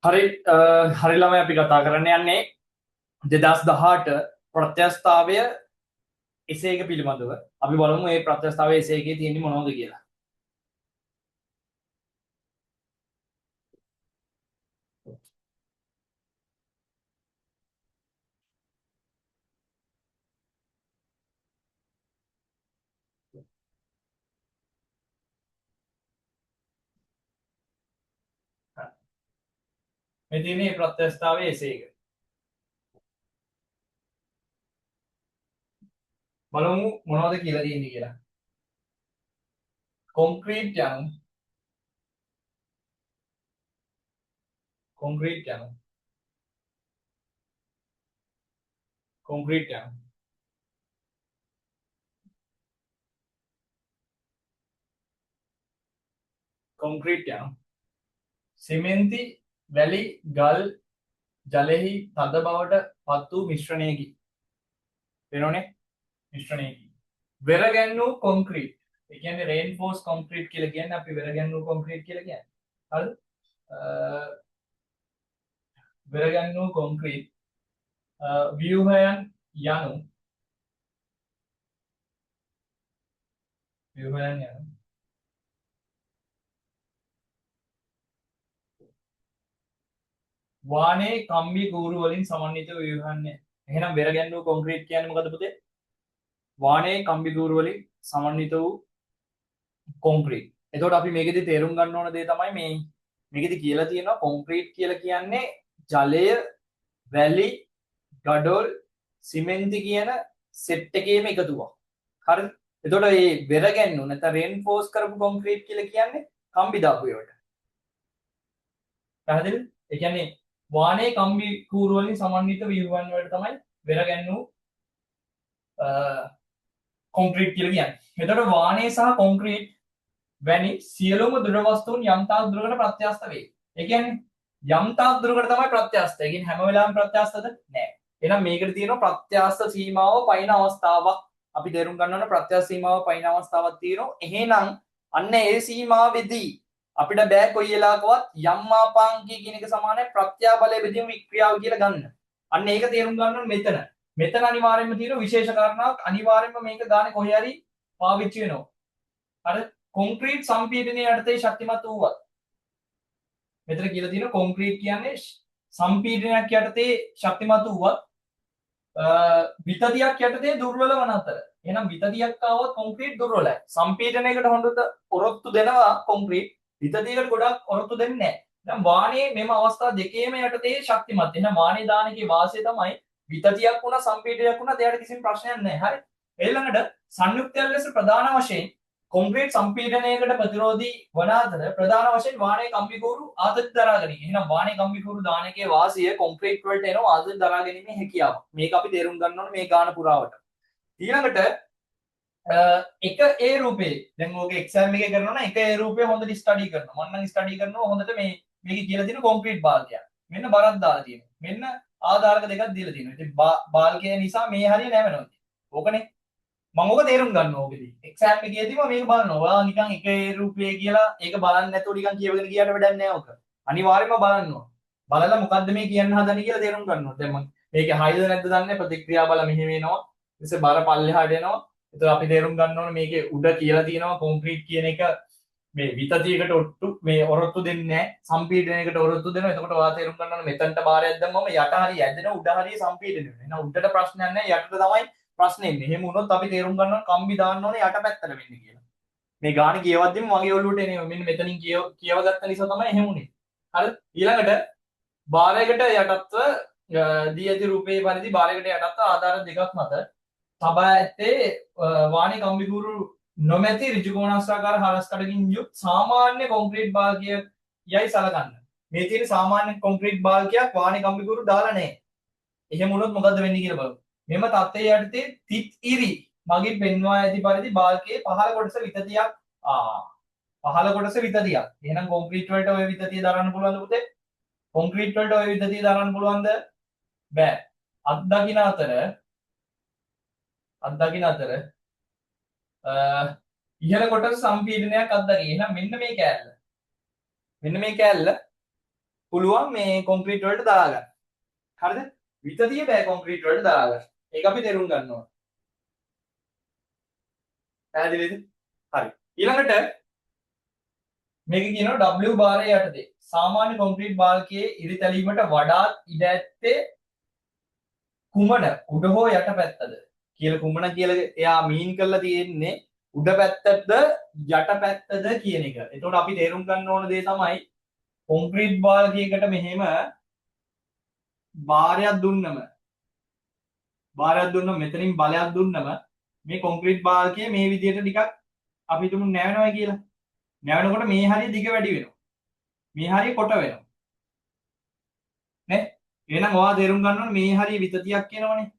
හරි හරි ළමයි අපි කතා කරන්න යන්නේ 2018 ප්‍රත්‍යස්ථාවය එසේ එක පිළිබඳව. අපි බලමු මේ ප්‍රත්‍යස්ථාවය එසේ එකේ තියෙන්නේ මොනවද කියලා. මේ තියෙන්නේ ප්‍රත්‍යස්ථාවය එසේ එක. බලමු මොනවද කියලා තියෙන්නේ කියලා. කොන්ක්‍රීට් යනු කොන්ක්‍රීට් යනු කොන්ක්‍රීට් යනු කොන්ක්‍රීට් යනු සිමෙන්ති වැලි ගල් ජලෙහි තද බවට පත් වූ මිශ්‍රණයකි. වෙනෝනේ මිශ්‍රණයකි. වෙරගැන්වූ කොන්ක්‍රීට්. ඒ කියන්නේ රේන්ෆෝස් කොන්ක්‍රීට් කියලා කියන්නේ අපි වෙරගැන්වූ කොන්ක්‍රීට් කියලා කියන්නේ. හරිද? වෙරගැන්වූ කොන්ක්‍රීට් ව්‍යුහයන් යනු වානේ කම්බි කූරු වලින් සමන්විත ව්‍යුහයන්ය. එහෙනම් වෙරගැන්වූ කොන්ක්‍රීට් කියන්නේ මොකද පුතේ? වානේ කම්බි කූරු වලින් සමන්විත වූ කොන්ක්‍රීට්. එතකොට අපි මේකෙදි තේරුම් ගන්න ඕන දේ තමයි මේකෙදි කියලා තියෙනවා කොන්ක්‍රීට් කියලා කියන්නේ ජලය, වැලි, ගඩොල්, සිමෙන්ති කියන සෙට් එකේම එකතුවක්. හරිද? එතකොට මේ වෙරගැන්වු නැත්නම් රේන්ෆෝස් කරපු කොන්ක්‍රීට් කියලා කියන්නේ කම්බි දාපු ඒවට. පැහැදිලිද? ඒ කියන්නේ වානේ කම්බි කූරු වලින් සමන්විත ව්‍යුහයන් වලට තමයි වෙරගැන්වු කොන්ක්‍රීට් කියලා කියන්නේ. එතකොට වානේ සහ කොන්ක්‍රීට් වැනි සියලුම දෘঢ় වස්තුන් යම් තාක් දුරකට ප්‍රත්‍යස්ත වේ. ඒ කියන්නේ යම් තාක් දුරකට තමයි ප්‍රත්‍යස්ත. ඒ කියන්නේ හැම වෙලාවෙම ප්‍රත්‍යස්තද? නෑ. එහෙනම් මේකට තියෙනවා ප්‍රත්‍යස්ත සීමාව පයින් අවස්ථාවක්. අපි තේරුම් ගන්න ඕන ප්‍රත්‍යස්ත සීමාව පයින් අවස්ථාවක් තියෙනවා. එහෙනම් අන්න ඒ සීමාවෙදී අපිට බෑ කොයි වෙලාවකවත් යම් මාපාංකය කියන එක සමානයි ප්‍රත්‍යාබලයේ බෙදීම වික්‍රියාව කියලා ගන්න. අන්න ඒක තේරුම් ගන්න ඕනේ මෙතන. මෙතන අනිවාර්යයෙන්ම තියෙන විශේෂ කාරණාවක් අනිවාර්යයෙන්ම මේක ගානේ කොහේ හරි පාවිච්චි වෙනවා. හරි කොන්ක්‍රීට් සම්පීඩනයේ යටතේ ශක්තිමත් වූවත් මෙතන කියලා තියෙන කොන්ක්‍රීට් කියන්නේ සම්පීඩනයක් යටතේ ශක්තිමත් වූවත් විතතියක් යටතේ දුර්වල වන අතර. එහෙනම් විතතියක් ආවොත් කොන්ක්‍රීට් දුර්වලයි. සම්පීඩනයකට හොඳට ඔරොත්තු දෙනවා කොන්ක්‍රීට්. විතතියකට ගොඩක් ඔරොත්තු දෙන්නේ නැහැ. දැන් වානේ මෙම අවස්ථා දෙකේම යටතේ ශක්තිමත්. එහෙනම් වානේ දාන එකේ වාසිය තමයි විතතියක් වුණා සම්පීඩනයක් වුණා දෙයට කිසිම ප්‍රශ්නයක් නැහැ. හරි. ඊළඟට සංයුක්තයන් ලෙස ප්‍රධාන වශයෙන් කොන්ක්‍රීට් සම්පීඩනයකට ප්‍රතිරෝධී වන අතර ප්‍රධාන වශයෙන් වානේ කම්බිකූරු ආතති දරා ගැනීම. එහෙනම් වානේ කම්බිකූරු දාන එකේ වාසිය කොන්ක්‍රීට් වලට එනවා ආතති දරා ගැනීමේ හැකියාව. මේක අපි තේරුම් ගන්න ඕනේ මේ ගාන පුරාවට. ඊළඟට එක ඒ රූපේ දැන් ඔයගේ එක්සෑම් එකේ කරනවා නම් එක ඒ රූපේ හොඳට ස්ටඩි කරනවා. මම නම් ස්ටඩි කරනවා හොඳට මේකේ කියලා තියෙන කොන්ක්‍රීට් බාල්කයක්. මෙන්න බරක් දාලා තියෙනවා. මෙන්න ආධාරක දෙකක් දීලා තියෙනවා. ඉතින් බාල්කය නිසා මේ හරිය නැවෙනවා. ඕකනේ මම ඔක තේරුම් ගන්න ඕකෙදී එක්සෑම් එකේදීම මේක බලනවා. ඔයා නිකන් එක ඒ රූපය කියලා ඒක බලන්නේ නැතුව නිකන් කියවගෙන ගියාට වැඩක් නැහැ ඔක. අනිවාර්යයෙන්ම බලන්න ඕන. බලලා මොකද්ද මේ කියන්න හදන්නේ කියලා තේරුම් ගන්න ඕන. දැන් මම මේකේ හයිද නැද්ද දන්නේ ප්‍රතික්‍රියා බල මෙහෙම එනවා. ඊටසේ බර පල්ලෙහාට එනවා. එතකොට අපි තේරුම් ගන්න ඕන මේකේ උඩ කියලා තියෙනවා කොන්ක්‍රීට් කියන එක මේ විතතියකට ඔට්ටු මේ ඔරොත්තු දෙන්නේ නැහැ. සම්පීඩනයකට ඔරොත්තු දෙනවා. එතකොට ඔයා තේරුම් ගන්න ඕන මෙතනට බාරයක් දැම්මම යට හරිය ඇදෙන උඩ හරිය සම්පීඩනය වෙනවා. එහෙනම් උඩට ප්‍රශ්නයක් නැහැ යටට තමයි ප්‍රශ්නේ ඉන්නේ. එහෙම වුණොත් අපි තේරුම් ගන්න ඕන කම්බි දාන්න ඕනේ යට පැත්තට වෙන්න කියලා. මේ ගාන කියවද්දිම මගේ ඔළුවට එනේ මෙන්න මෙතනින් කියවගත්ත නිසා තමයි එහෙම උනේ. හරි ඊළඟට බාරයකට යටත්ව දී ඇති රූපයේ පරිදි බාරයකට යටත්ව ආධාර දෙකක් මත තබා ඇත්තේ වාණි කම්බිකූරු නොමැති ඍජුකෝණාශ්‍රාකාර හරස්කඩකින් යුත් සාමාන්‍ය කොන්ක්‍රීට් බාල්කය යයි සලකන්න. මේ තියෙන සාමාන්‍ය කොන්ක්‍රීට් බාල්කයක් වාණි කම්බිකූරු දාලා නැහැ. එහෙම වුණොත් මොකද්ද වෙන්නේ කියලා බලමු. මෙම තත්ත්වයේ යටතේ තිත් ඉරි මගින් පෙන්වා ඇති පරිදි බාල්කයේ පහළ කොටස විතතියක් පහළ කොටස විතතියක්. එහෙනම් කොන්ක්‍රීට් වලට ඔය විතතිය දරන්න පුළුවන්ද පුතේ? කොන්ක්‍රීට් වලට ඔය විතතිය දරන්න පුළුවන්ද? බෑ. අත්දකින්න අතර ඉහළ කොටස සම්පීඩනයක් අත්දකි. එහෙනම් මෙන්න මේ කෑල්ල පුළුවන් මේ කොන්ක්‍රීට් වලට දරා ගන්න. හරිද? විතතිය බෑ කොන්ක්‍රීට් වලට දරා ගන්න. ඒක අපි තේරුම් ගන්න ඕන. පැහැදිලිද? හරි. ඊළඟට මේක කියනවා W බාරය යටතේ සාමාන්‍ය කොන්ක්‍රීට් බාල්කයේ ඉරිතැලීමට වඩාත් ඉඩ ඇත්තේ කුමන උඩ හෝ යට පැත්තද කියලා කුමන කියලා එයා මීන් කරලා තියෙන්නේ උඩ පැත්තද යට පැත්තද කියන එක. එතකොට අපි තේරුම් ගන්න ඕන දේ තමයි කොන්ක්‍රීට් බාල්කයකට මෙහෙම භාරයක් දුන්නම මෙතනින් බලයක් දුන්නම මේ කොන්ක්‍රීට් බාල්කය මේ විදිහට ටිකක් අපි තුමු නැවෙනවා කියලා. නැවෙනකොට මේ හරිය දිග වැඩි වෙනවා. මේ හරිය කොට වෙනවා. නේ? එහෙනම් ඔයා තේරුම් ගන්න ඕනේ මේ හරිය විතතියක් කියනවනේ.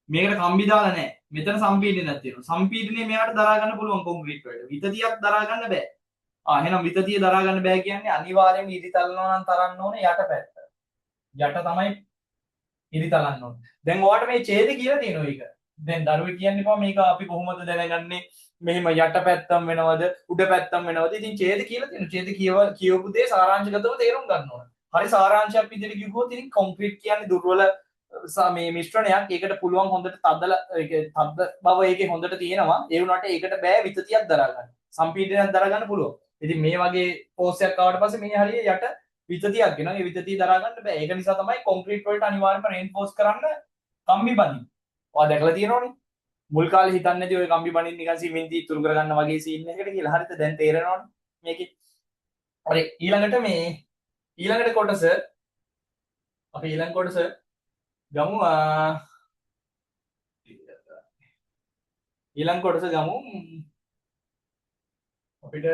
මේකට කම්බි දාලා නැහැ. මෙතන සම්පීඩනයක් තියෙනවා. සම්පීඩනය මෙයාට දරා ගන්න පුළුවන් කොන්ක්‍රීට් වලට. විතතියක් දරා ගන්න බෑ. එහෙනම් විතතිය දරා ගන්න බෑ කියන්නේ අනිවාර්යයෙන්ම ඉරි තලනවා නම් තරන්න ඕනේ යට පැත්ත. යට තමයි ඉරි තලන්න ඕනේ. දැන් ඔයාලට මේ ඡේද කියලා තියෙනවා ඒක. දැන් දරුවේ කියන්නේපා මේක අපි කොහොමද දැනගන්නේ මෙහෙම යට පැත්තම වෙනවද උඩ පැත්තම වෙනවද? ඉතින් ඡේද කියලා තියෙනවා. ඡේද කියවපු දේ සාරාංශගතව තේරුම් ගන්න ඕනේ. හරි සාරාංශයක් විදිහට කිව්වොත් ඉතින් කොන්ක්‍රීට් කියන්නේ දුර්වල මේ මිශ්‍රණයක්. ඒකට පුළුවන් හොඳට තදලා තද බව ඒකේ හොඳට තියෙනවා. ඒ වුණාට ඒකට බෑ විතතියක් දරා ගන්න. සම්පීඩනයක් දරා ගන්න පුළුවන්. ඉතින් මේ වගේ පෝස් එකක් ආවට පස්සේ මේ හරිය යට විතතියක් එනවා. ඒ විතතිය දරා ගන්න බෑ. ඒක නිසා තමයි කොන්ක්‍රීට් වලට අනිවාර්යයෙන්ම රේන්ෆෝස් කරන්න කම්බි බඳින්න. ඔයා දැකලා තියෙනවනේ. මුල් කාලේ හිතන්නේ නැති ඔය කම්බි බඳින්න නිකන් සිමෙන්ති ඉතුරු කරගන්න වගේ සීන් එකකට කියලා. හරිද? දැන් තේරෙනවනේ මේකේ. හරි ඊළඟට ඊළඟට කොටස අපි ඊළඟ කොටස ගමු ඊළඟ කොටස ගමු අපිට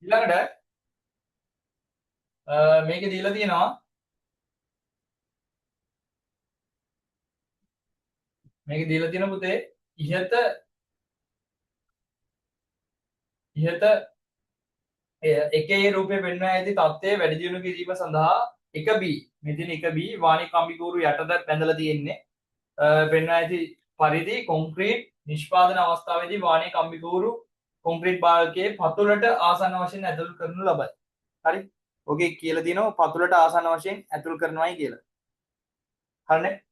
ඊළඟට මේකේ දීලා තියෙනවා පුතේ ඉහත එකේ රූපේ පෙන්වා ඇති තත්ත්වය වැඩි දියුණු කිරීම සඳහා 1B මෙතන 1B වාණි කම්බි කූරු යටට බැඳලා තියෙන්නේ පෙන්වා ඇති පරිදි කොන්ක්‍රීට් නිෂ්පාදන අවස්ථාවේදී වාණි කම්බි කූරු කොන්ක්‍රීට් බාල්කයේ පතුලට ආසන්න වශයෙන් ඇතුල් කරනු ලබයි. හරි. ඔකේ කියලා තියෙනවා පතුලට ආසන්න වශයෙන් ඇතුල් කරනවායි කියලා. හරිනේ.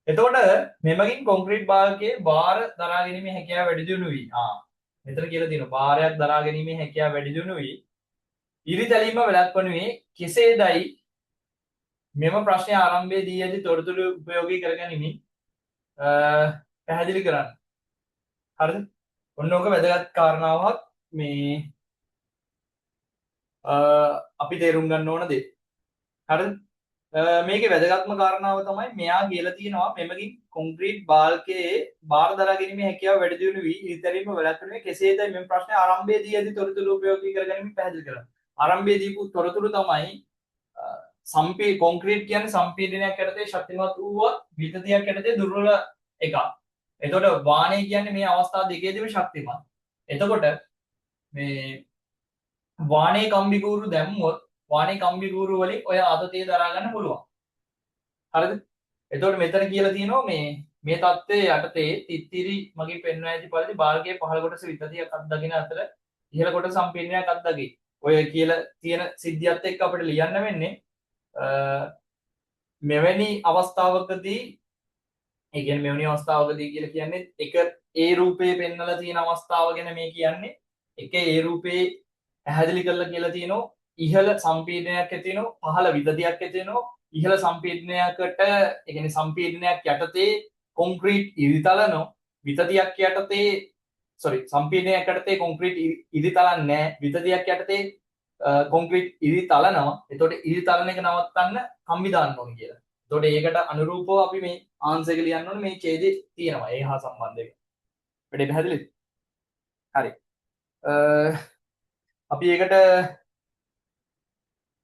එතකොට මෙමගින් කොන්ක්‍රීට් බාල්කයේ බාර දරා ගැනීමේ හැකියාව වැඩි දියුණු වී මෙතන කියලා තියෙනවා බාරයක් දරා ගැනීමේ හැකියාව වැඩි දියුණු වී ඉරි තැලීම වැළැක්වනුයේ කෙසේදයි මෙම ප්‍රශ්නය ආරම්භයේදී ඇති තොරතුරු උපයෝගී කරගනිමින් පැහැදිලි කරන්න. හරිද? ඔන්න ඕක වැදගත් කාරණාවක් මේ අපි තේරුම් ගන්න ඕන දේ. හරිද? මේකේ වැදගත්ම කාරණාව තමයි මෙයා කියලා තියෙනවා මෙමගින් කොන්ක්‍රීට් බාල්කයේ බාර දරා ගැනීමේ හැකියාව වැඩි දියුණු වී ඉරිතැලීම වැළැක්වීමේ කෙසේදයි මෙම ප්‍රශ්නේ ආරම්භයේදී ඇති තොරතුරු උපයෝගී කරගනිමින් පැහැදිලි කරන්න. ආරම්භයේදී දීපු තොරතුරු තමයි කොන්ක්‍රීට් කියන්නේ සම්පීඩනයක් යටතේ ශක්තිමත් වූවත් විතතියක් යටතේ දුර්වල එකක්. එතකොට වාණය කියන්නේ මේ අවස්ථා දෙකේදීම ශක්තිමත්. එතකොට මේ වාණේ කම්බි කූරු දැම්මොත් වාණේ කම්බි කූරු වලින් ඔය ආතතිය දරා ගන්න පුළුවන්. හරිද? එතකොට මෙතන කියලා තියෙනවා මේ தත්ත්වයේ යටතේ තිත්තිරි මගින් පෙන්වා ඇති පරිදි බාල්කයේ පහළ කොටස විතතියක් අත්දකින අතර ඉහළ කොටස සම්පීඩනයක් අත්දකි. ඔය කියලා තියෙන සිද්ධියත් එක්ක අපිට ලියන්න වෙන්නේ මෙවැනි අවස්ථාවකදී ඒ කියන්නේ මෙවැනි අවස්ථාවකදී කියලා කියන්නේ එක ඒ රූපේ පෙන්වලා තියෙන අවස්ථාව ගැන මේ කියන්නේ එක ඒ රූපේ පැහැදිලි කරලා කියලා තියෙනවා ඉහළ සම්පීඩනයක් ඇති වෙනවා පහළ විතතියක් ඇති වෙනවා ඉහළ සම්පීඩනයකට ඒ කියන්නේ සම්පීඩනයක් යටතේ කොන්ක්‍රීට් ඉරිතලනෝ විතතියක් යටතේ සම්පීඩනයක් යටතේ කොන්ක්‍රීට් ඉරිතලන්නේ නැහැ විතතියක් යටතේ කොන්ක්‍රීට් ඉරි තලනවා. එතකොට ඉරි තලන එක නවත්තන්න කම්බි දාන්න ඕනේ කියලා. එතකොට ඒකට අනුරූපව අපි මේ ආන්සර් එක ලියන්න ඕනේ මේ ඡේදේ තියෙනවා. ඒ හා සම්බන්ධ එක. වැඩි පැහැදිලිද? හරි. අපි ඒකට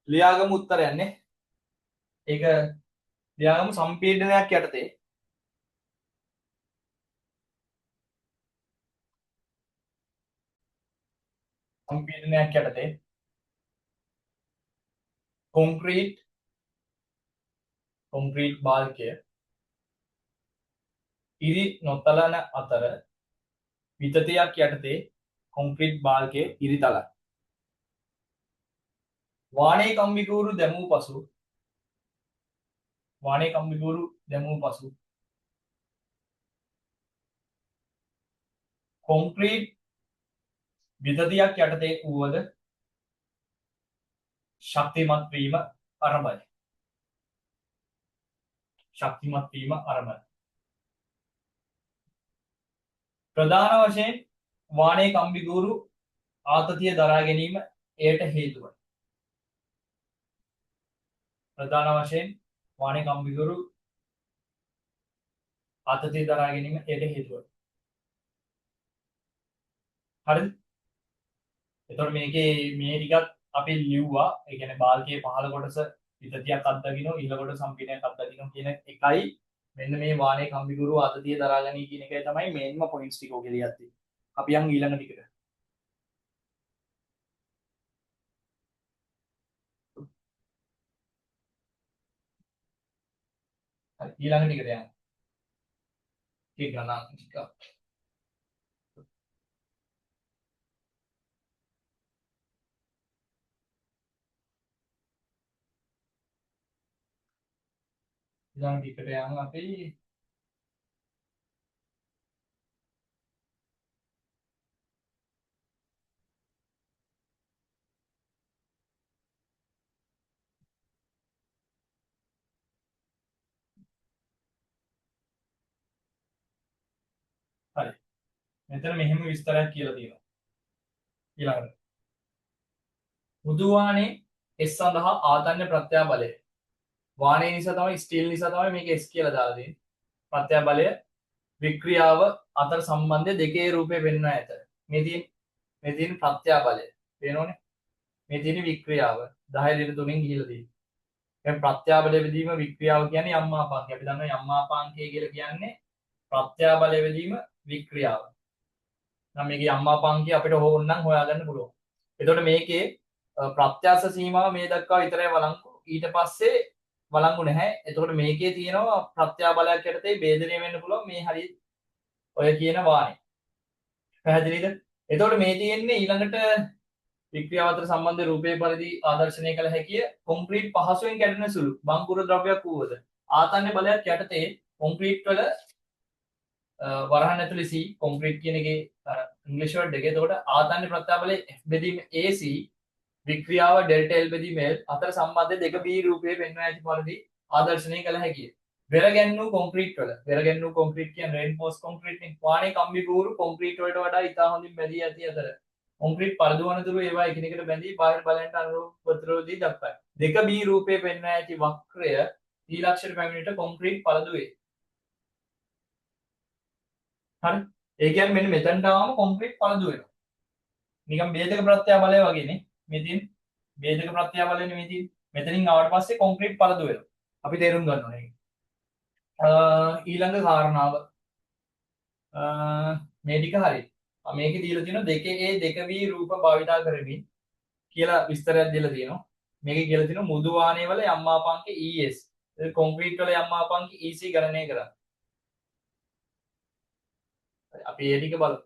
ලියාගමු උත්තරයක් නේ. ඒක ලියාගමු සම්පීඩනයක් යටතේ කොන්ක්‍රීට් බාල්කය ඉරි නොතලන අතර විතතියක් යටතේ කොන්ක්‍රීට් බාල්කයේ ඉරි තලයි. වාණේ කම්බිකූරු දැමූ පසු කොන්ක්‍රීට් විතතියක් යටතේ වුවද ශක්තිමත් වීම ආරම්භයි. ප්‍රධාන වශයෙන් වාණේ කම්බිකූරු ආතතිය දරා ගැනීම එයට හේතුවයි. ප්‍රධාන වශයෙන් වාණේ කම්බිකූරු ආතතිය දරා ගැනීම එයට හේතුවයි. හරිද? එතකොට මේකේ මේ ටිකත් අපි ලිව්වා. ඒ කියන්නේ බාල්කයේ පහළ කොටස විතතියක් අත්දකින්න ඊළඟට සම්පීඩනයක් අත්දකින්න කියන එකයි මෙන්න මේ වාණේ කම්බිකූරු ආතතිය දරා ගැනීම කියන එකයි තමයි මේන්ම පොයින්ට්ස් ටික ඔකේ ලියලා තියෙන්නේ. අපි යන් ඊළඟ ටිකට. හරි ඊළඟ ටිකට යන්න. ටික ගණන් ටික. ඊළඟ ටිකට යන්න අපි හරි. මෙතන මෙහෙම විස්තරයක් කියලා තියෙනවා. ඊළඟට මුදුවානේ S සඳහා ආතන්‍ය ප්‍රත්‍යාබලය. වාණේ නිසා තමයි ස්ටීල් නිසා තමයි මේක S කියලා දාලා තියෙන්නේ. ප්‍රත්‍යාබලය වික්‍රියාව අතර සම්බන්ධය දෙකේ රූපේ පෙන්වන ඇත. මේ තියෙන ප්‍රත්‍යාබලය පේනෝනේ. මේ තියෙන වික්‍රියාව 10 දින 3න් ගිහිලා තියෙන්නේ. දැන් ප්‍රත්‍යාබලය බෙදීම වික්‍රියාව කියන්නේ යම් මාපාංකය. අපි දන්නවා යම් මාපාංකය කියලා කියන්නේ ප්‍රත්‍යාබලය බෙදීම වික්‍රියාව. නම් මේකේ යම් මාපාංකය අපිට ඕනනම් හොයාගන්න පුළුවන්. එතකොට මේකේ ප්‍රත්‍යාස සීමාව මේ දක්වා විතරයි වළංගු. ඊට පස්සේ වළංගු නැහැ. එතකොට මේකේ තියෙනවා ප්‍රත්‍යාබලයක් යටතේ ભેදනය වෙන්න පුළුවන් මේ හරිය ඔය කියන වාණේ. පැහැදිලිද? එතකොට මේ තියෙන්නේ ඊළඟට වික්‍රියාව අතර සම්බන්ධ රූපේ පරිදි ආදර්ශනය කළ හැකිය කොන්ක්‍රීට් පහසුවෙන් කැඩෙන සුළු බංකුර ද්‍රව්‍යයක් වූවද ආතන්‍ය බලයක් යටතේ කොන්ක්‍රීට් වල වරහන් ඇතුලේ C කොන්ක්‍රීට් කියන එකේ ඉංග්‍රීසි වර්ඩ් එකේ එතකොට ආතන්‍ය ප්‍රත්‍යාබලයේ F බෙදීම AC වික්‍රියාව ඩෙල්ටා L බෙදීම L අතර සම්බන්ධය දෙක B රූපයේ පෙන්වා ඇති පරිදි ආදර්ශනය කළ හැකිය. වෙරගැන්වූ කොන්ක්‍රීට් කියන්නේ රේන්ෆෝස් කොන්ක්‍රීට් නේ. වාණේ කම්බිකූරු කොන්ක්‍රීට් වලට වඩා ඉතා හොඳින් බැඳී ඇති අතර කොන්ක්‍රීට් පරදු වනතුරු ඒවා එකිනෙකට බැඳී බාහිර බලයන්ට අනුරූප ප්‍රතිරෝධී දක්වයි. දෙක B රූපයේ පෙන්වා ඇති වක්‍රය ඊලක්ෂණ පැමිණිට කොන්ක්‍රීට් පරදු වේ. හරි. ඒ කියන්නේ මෙන්න මෙතනට ආවම කොන්ක්‍රීට් පරදු වෙනවා. නිකන් ભેදක ප්‍රත්‍යාබලය වගේනේ. මේ තියෙන ભેදක ප්‍රත්‍යාබලය නෙමෙයි තියෙන්නේ. මෙතනින් ආවට පස්සේ කොන්ක්‍රීට් පරදු වෙනවා. අපි තේරුම් ගන්න ඕනේ. ඊළඟ කාරණාව මේ ටික හරි. මේකේ දීලා තියෙනවා දෙකේ A දෙක B රූප භාවිතා කරමින් කියලා විස්තරයක් දීලා තියෙනවා. මේකේ කියලා තියෙනවා මුදු වාණේ වල යම් මාපාංක ES. ඒ කොන්ක්‍රීට් වල යම් මාපාංක EC ගණනය කරා. අපි ඒ ටික බලමු.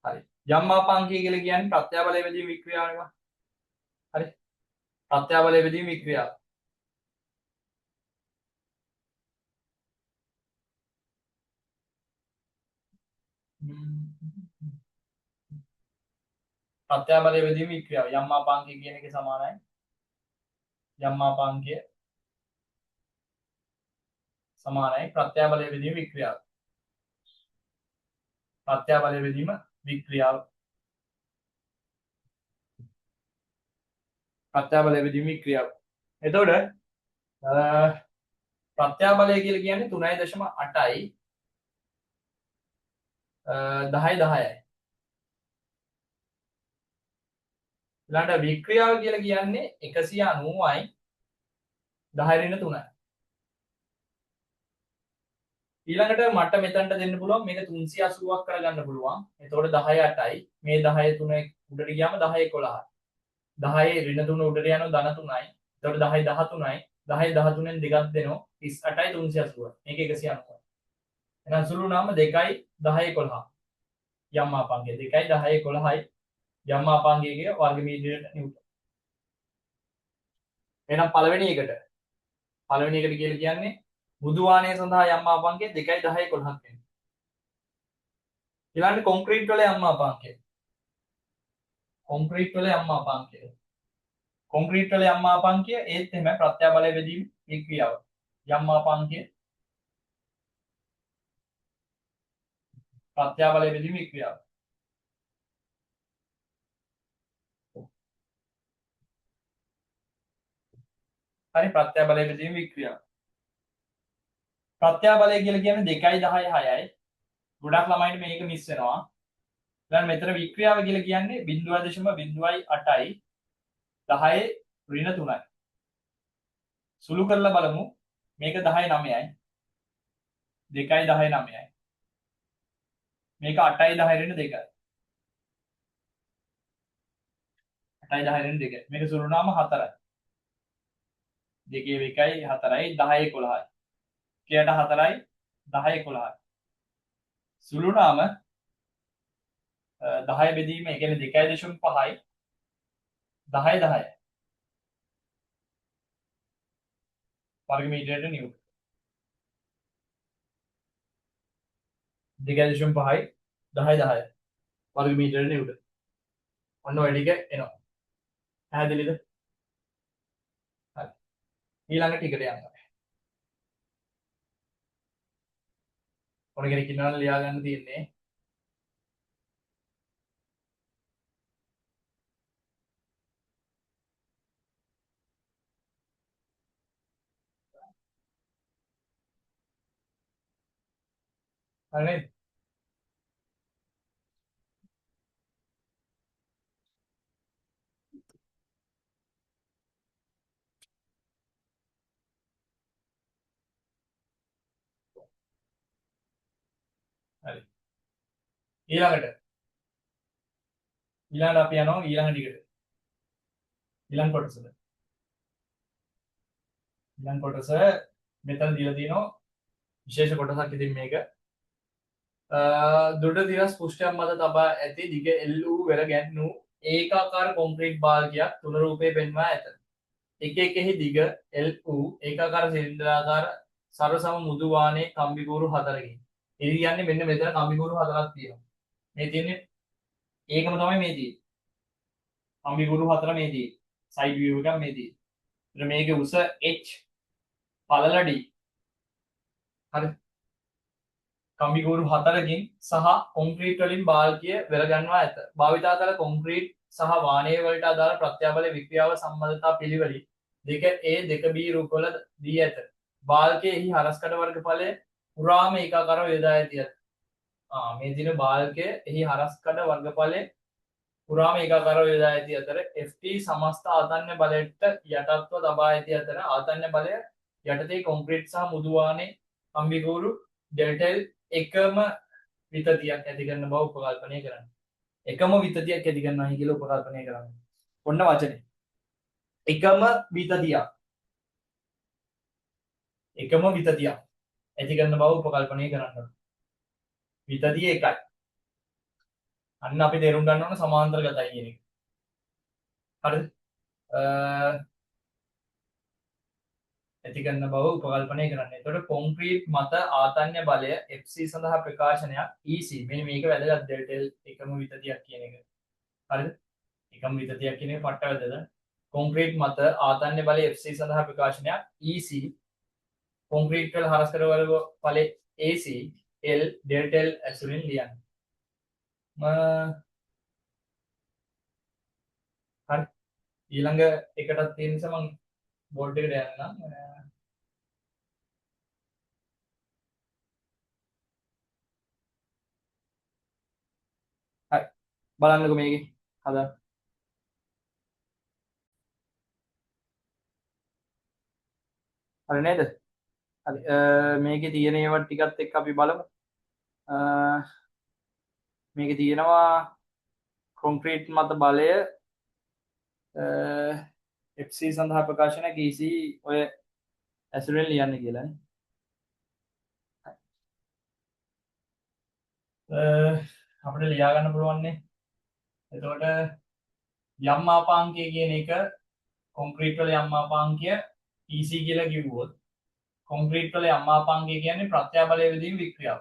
හරි. යම් මාපාංකය කියලා කියන්නේ ප්‍රත්‍යාබලය බෙදීම වික්‍රියාව නේ. හරි. ප්‍රත්‍යාබලය බෙදීම වික්‍රියාව. ප්‍රත්‍යාබලය බෙදීම වික්‍රියාව යම් මාපාංකය කියන එක සමානයි යම් මාපාංකය සමානයි ප්‍රත්‍යාබලය බෙදීම වික්‍රියාව. ප්‍රත්‍යාබලය බෙදීම වික්‍රියාව. ප්‍රත්‍යාබලය බෙදීම වික්‍රියාව. එතකොට ප්‍රත්‍යාබලය කියලා කියන්නේ 3.8යි 10යි. ඊළඟට වික්‍රියාව කියලා කියන්නේ 190යි 10 ඍණ 3යි. ඊළඟට මට මෙතනට දෙන්න පුළුවන් මේක 380ක් කරගන්න පුළුවන්. එතකොට 10 8යි මේ 10 3 උඩට ගියාම 10 11යි. 10 ඍණ 3 උඩට යනවා ධන 3යි. එතකොට 10 13යි. 10 13න් දෙකක් දෙනවා 38යි 380. මේක 190. එහෙනම් සුළු නාම 2යි 10 11. යම් මාපාංකය 2යි 10 11යි යම් මාපාංකයේ වර්ග මීටරයට නිව්ටන්. එහෙනම් පළවෙනි එකට කියලා කියන්නේ බුදු වාහනය සඳහා යම් මාපාංකය 2යි 10 11ක් වෙනවා. ඊළඟට කොන්ක්‍රීට් වල යම් මාපාංකය. කොන්ක්‍රීට් වල යම් මාපාංකය. කොන්ක්‍රීට් වල යම් මාපාංකය ඒත් එහෙම ප්‍රත්‍යාබලය බෙදීම වික්‍රියාව. යම් මාපාංකය ප්‍රත්‍යාබලය බෙදීම වික්‍රියාව. හරි ප්‍රත්‍යාබලය බෙදීම වික්‍රියාව. ප්‍රත්‍යාබලය කියලා කියන්නේ 2යි 10යි 6යි. ගොඩක් ළමයින්ට මේක මිස් වෙනවා. දැන් මෙතන වික්‍රියාව කියලා කියන්නේ 0.08යි 10 ඍණ 3යි. සුළු කරලා බලමු. මේක 10 9යි. 2යි 10 9යි. මේක 8යි 10 ඍණ 2යි. 8යි 10 ඍණ 2යි. මේක සුළු නාම 4යි. 2 1යි 4යි 10 11යි. කයට 4යි 10 11යි. සුළු නාම 10 බෙදීම ඒ කියන්නේ 2.5යි 10 10යි. වර්ග මීටරයට නිව්ටන්. 2.5යි 10 10යි. වර්ග මීටරයට නිව්ටන්. ඔන්න ඔය ටික එනවා. පැහැදිලිද? හරි. ඊළඟ ටිකට යන්න. ඔන්න කෙනෙක් ඉන්නවා ලියා ගන්න තියෙන්නේ. හරි නේද? හරි. ඊළඟට අපි යනවා ඊළඟ ටිකට. ඊළඟ කොටසට. ඊළඟ කොටස මෙතන දීලා තියෙනවා විශේෂ කොටසක් ඉතින් මේක. දෘಢ දිරස් පුෂ්ඨයක් මත තබා ඇති දිග එල් වූ වෙර ගැන්වූ ඒකාකාර කොන්ක්‍රීට් බාල්දියක් තුන රූපේ පෙන්වා ඇත. එක එකෙහි දිග එල් වූ ඒකාකාර සිලින්ඩරාකාර සරසම මුදු වානේ කම්බිකූරු 4කින්. ඒ කියන්නේ මෙන්න මෙතන කම්බිකූරු 4ක් තියෙනවා. මේ තියෙන්නේ ඒකම තමයි මේ තියෙන්නේ. කම්බිකූරු 4 මේ තියෙන්නේ. සයිඩ් විව් එකක් මේ තියෙන්නේ. මේකේ උස h පළල d. හරි. කම්බිකූරු 4කින් සහ කොන්ක්‍රීට් වලින් බාල්දිය වෙර ගන්වා ඇත. භාවිතා කළ කොන්ක්‍රීට් සහ වානය වලට අදාළ ප්‍රත්‍යාබල වික්‍රියාව සම්බන්ධතා පිළිවෙලින් 2A 2B රූපවල දී ඇත. බාල්කයෙහි හරස්කඩ වර්ගඵලය පුරාම ඒකාකාරව යොදා ඇති ඇත. මේ දින බාල්කයෙහි හරස්කඩ වර්ගඵලය පුරාම ඒකාකාරව යොදා ඇති අතර FT සමස්ත ආතන්‍ය බලයට යටත්ව තබා ඇති අතර ආතන්‍ය බලය යටතේ කොන්ක්‍රීට් සහ මෘදු වානේ කම්බිකූරු ඩෙල්ටල් එකම විතතියක් ඇති කරන බව උපකල්පනය කරන්න. එකම විතතියක් ඇති කරනවා කියලා උපකල්පනය කරන්න. ඔන්න වචනේ. එකම විතතියක්. එකම විතතියක් ඇති කරන බව උපකල්පනය කරන්න. විතතිය එකයි. අන්න අපි තේරුම් ගන්න ඕන සමාන්තරගතයි කියන එක. හරිද? ඇති කරන බව උපකල්පනය කරන්න. එතකොට කොන්ක්‍රීට් මත ආතන්‍ය බලය FC සඳහා ප්‍රකාශනයක් EC. මෙන්න මේක වැදගත් ඩෙල්ටල් එකම විතතියක් කියන එක. හරිද? එකම විතතියක් කියන එක පට්ට වැදගත්. කොන්ක්‍රීට් මත ආතන්‍ය බලය FC සඳහා ප්‍රකාශනයක් EC. කොන්ක්‍රීට් වල හරස්කඩ වල ඵලය AC L ඩෙල්ටල් ඇසුරින් ලියන්න. හරි. ඊළඟ එකටත් තියෙන නිසා මම බෝඩ් එකට යන්නම්. හරි. බලන්නකෝ මේකේ හදන්න. හරි නේද? හරි. මේකේ තියෙන ඒවා ටිකත් එක්ක අපි බලමු. මේකේ තියෙනවා කොන්ක්‍රීට් මත බලය FC සඳහා ප්‍රකාශනයක් EC ඔය ඇසුරෙන් ලියන්න කියලානේ. අපිට ලියා ගන්න පුළුවන්නේ. එතකොට යම් මාපාංකය කියන එක කොන්ක්‍රීට් වල යම් මාපාංකය EC කියලා කිව්වොත් කොන්ක්‍රීට් වල යම් මාපාංකය කියන්නේ ප්‍රත්‍යාබලය වෙදීම වික්‍රියාව.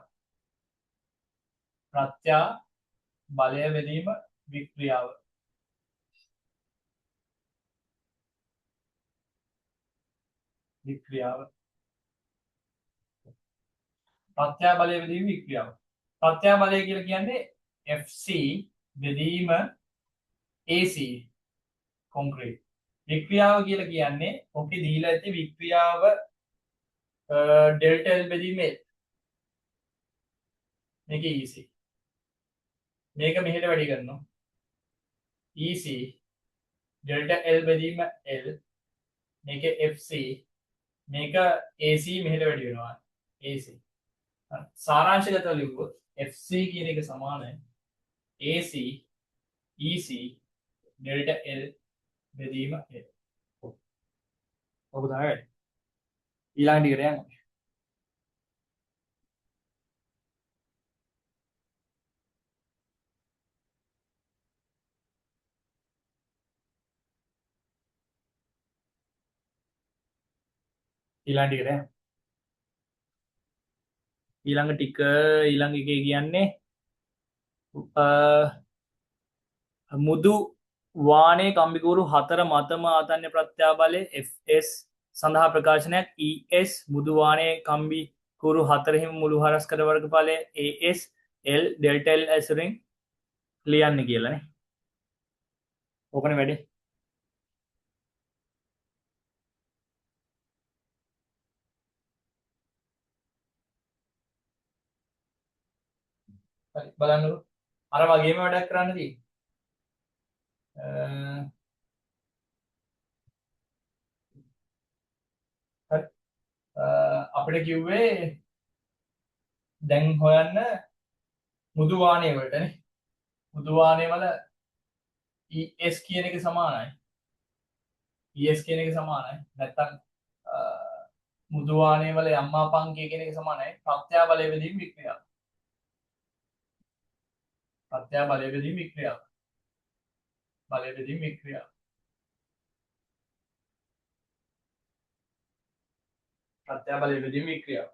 ප්‍රත්‍යාබලය වෙදීම වික්‍රියාව. වික්‍රියාව. ප්‍රත්‍යාබලය වෙදීම වික්‍රියාව. ප්‍රත්‍යාබලය කියලා කියන්නේ FC බෙදීම AC කොන්ක්‍රීට්. වික්‍රියාව කියලා කියන්නේ ඔකේ දීලා ඇති වික්‍රියාව ඩෙල්ටා L බෙදීම L. මේක EC. මේක මෙහෙට වැඩි කරනවා. EC ඩෙල්ටා L බෙදීම L. මේක FC. මේක AC මෙහෙට වැඩි වෙනවා. AC. සාරාංශගතව ලිව්වොත් FC කියන එක සමානයි AC EC ඩෙල්ටා L බෙදීම L. ඔබ තමයි ඊළඟ ටිකට යන්න. ඊළඟ ටිකට යන්න. ඊළඟ ටික ඊළඟ එකේ කියන්නේ මුදු වානේ කම්බිකූරු 4 මතම ආතන්‍ය ප්‍රත්‍යාබලය FS සඳහා ප්‍රකාශනයක් ES මුදු වානේ කම්බිකූරු 4 හිම මුළු හරස්කඩ වර්ගඵලය AS L ඩෙල්ටා L ඇසුරින් ලියන්න කියලානේ. ඕකනේ වැඩේ. හරි බලන්නකො. අර වගේම වැඩක් කරන්න තියෙන්නේ. අපිට කිව්වේ දැන් හොයන්න මුදු වානේ වලටනේ. මුදු වානේ වල ES කියන එක සමානයි. ES කියන එක සමානයි. නැත්තම් මුදු වානේ වල යම් මාපාංකය කියන එක සමානයි. ප්‍රත්‍යාබලය බෙදීම වික්‍රියාව. ප්‍රත්‍යාබලය බෙදීම වික්‍රියාව. බලය බෙදීම වික්‍රියාව. ප්‍රත්‍යාබලය බෙදීම වික්‍රියාව.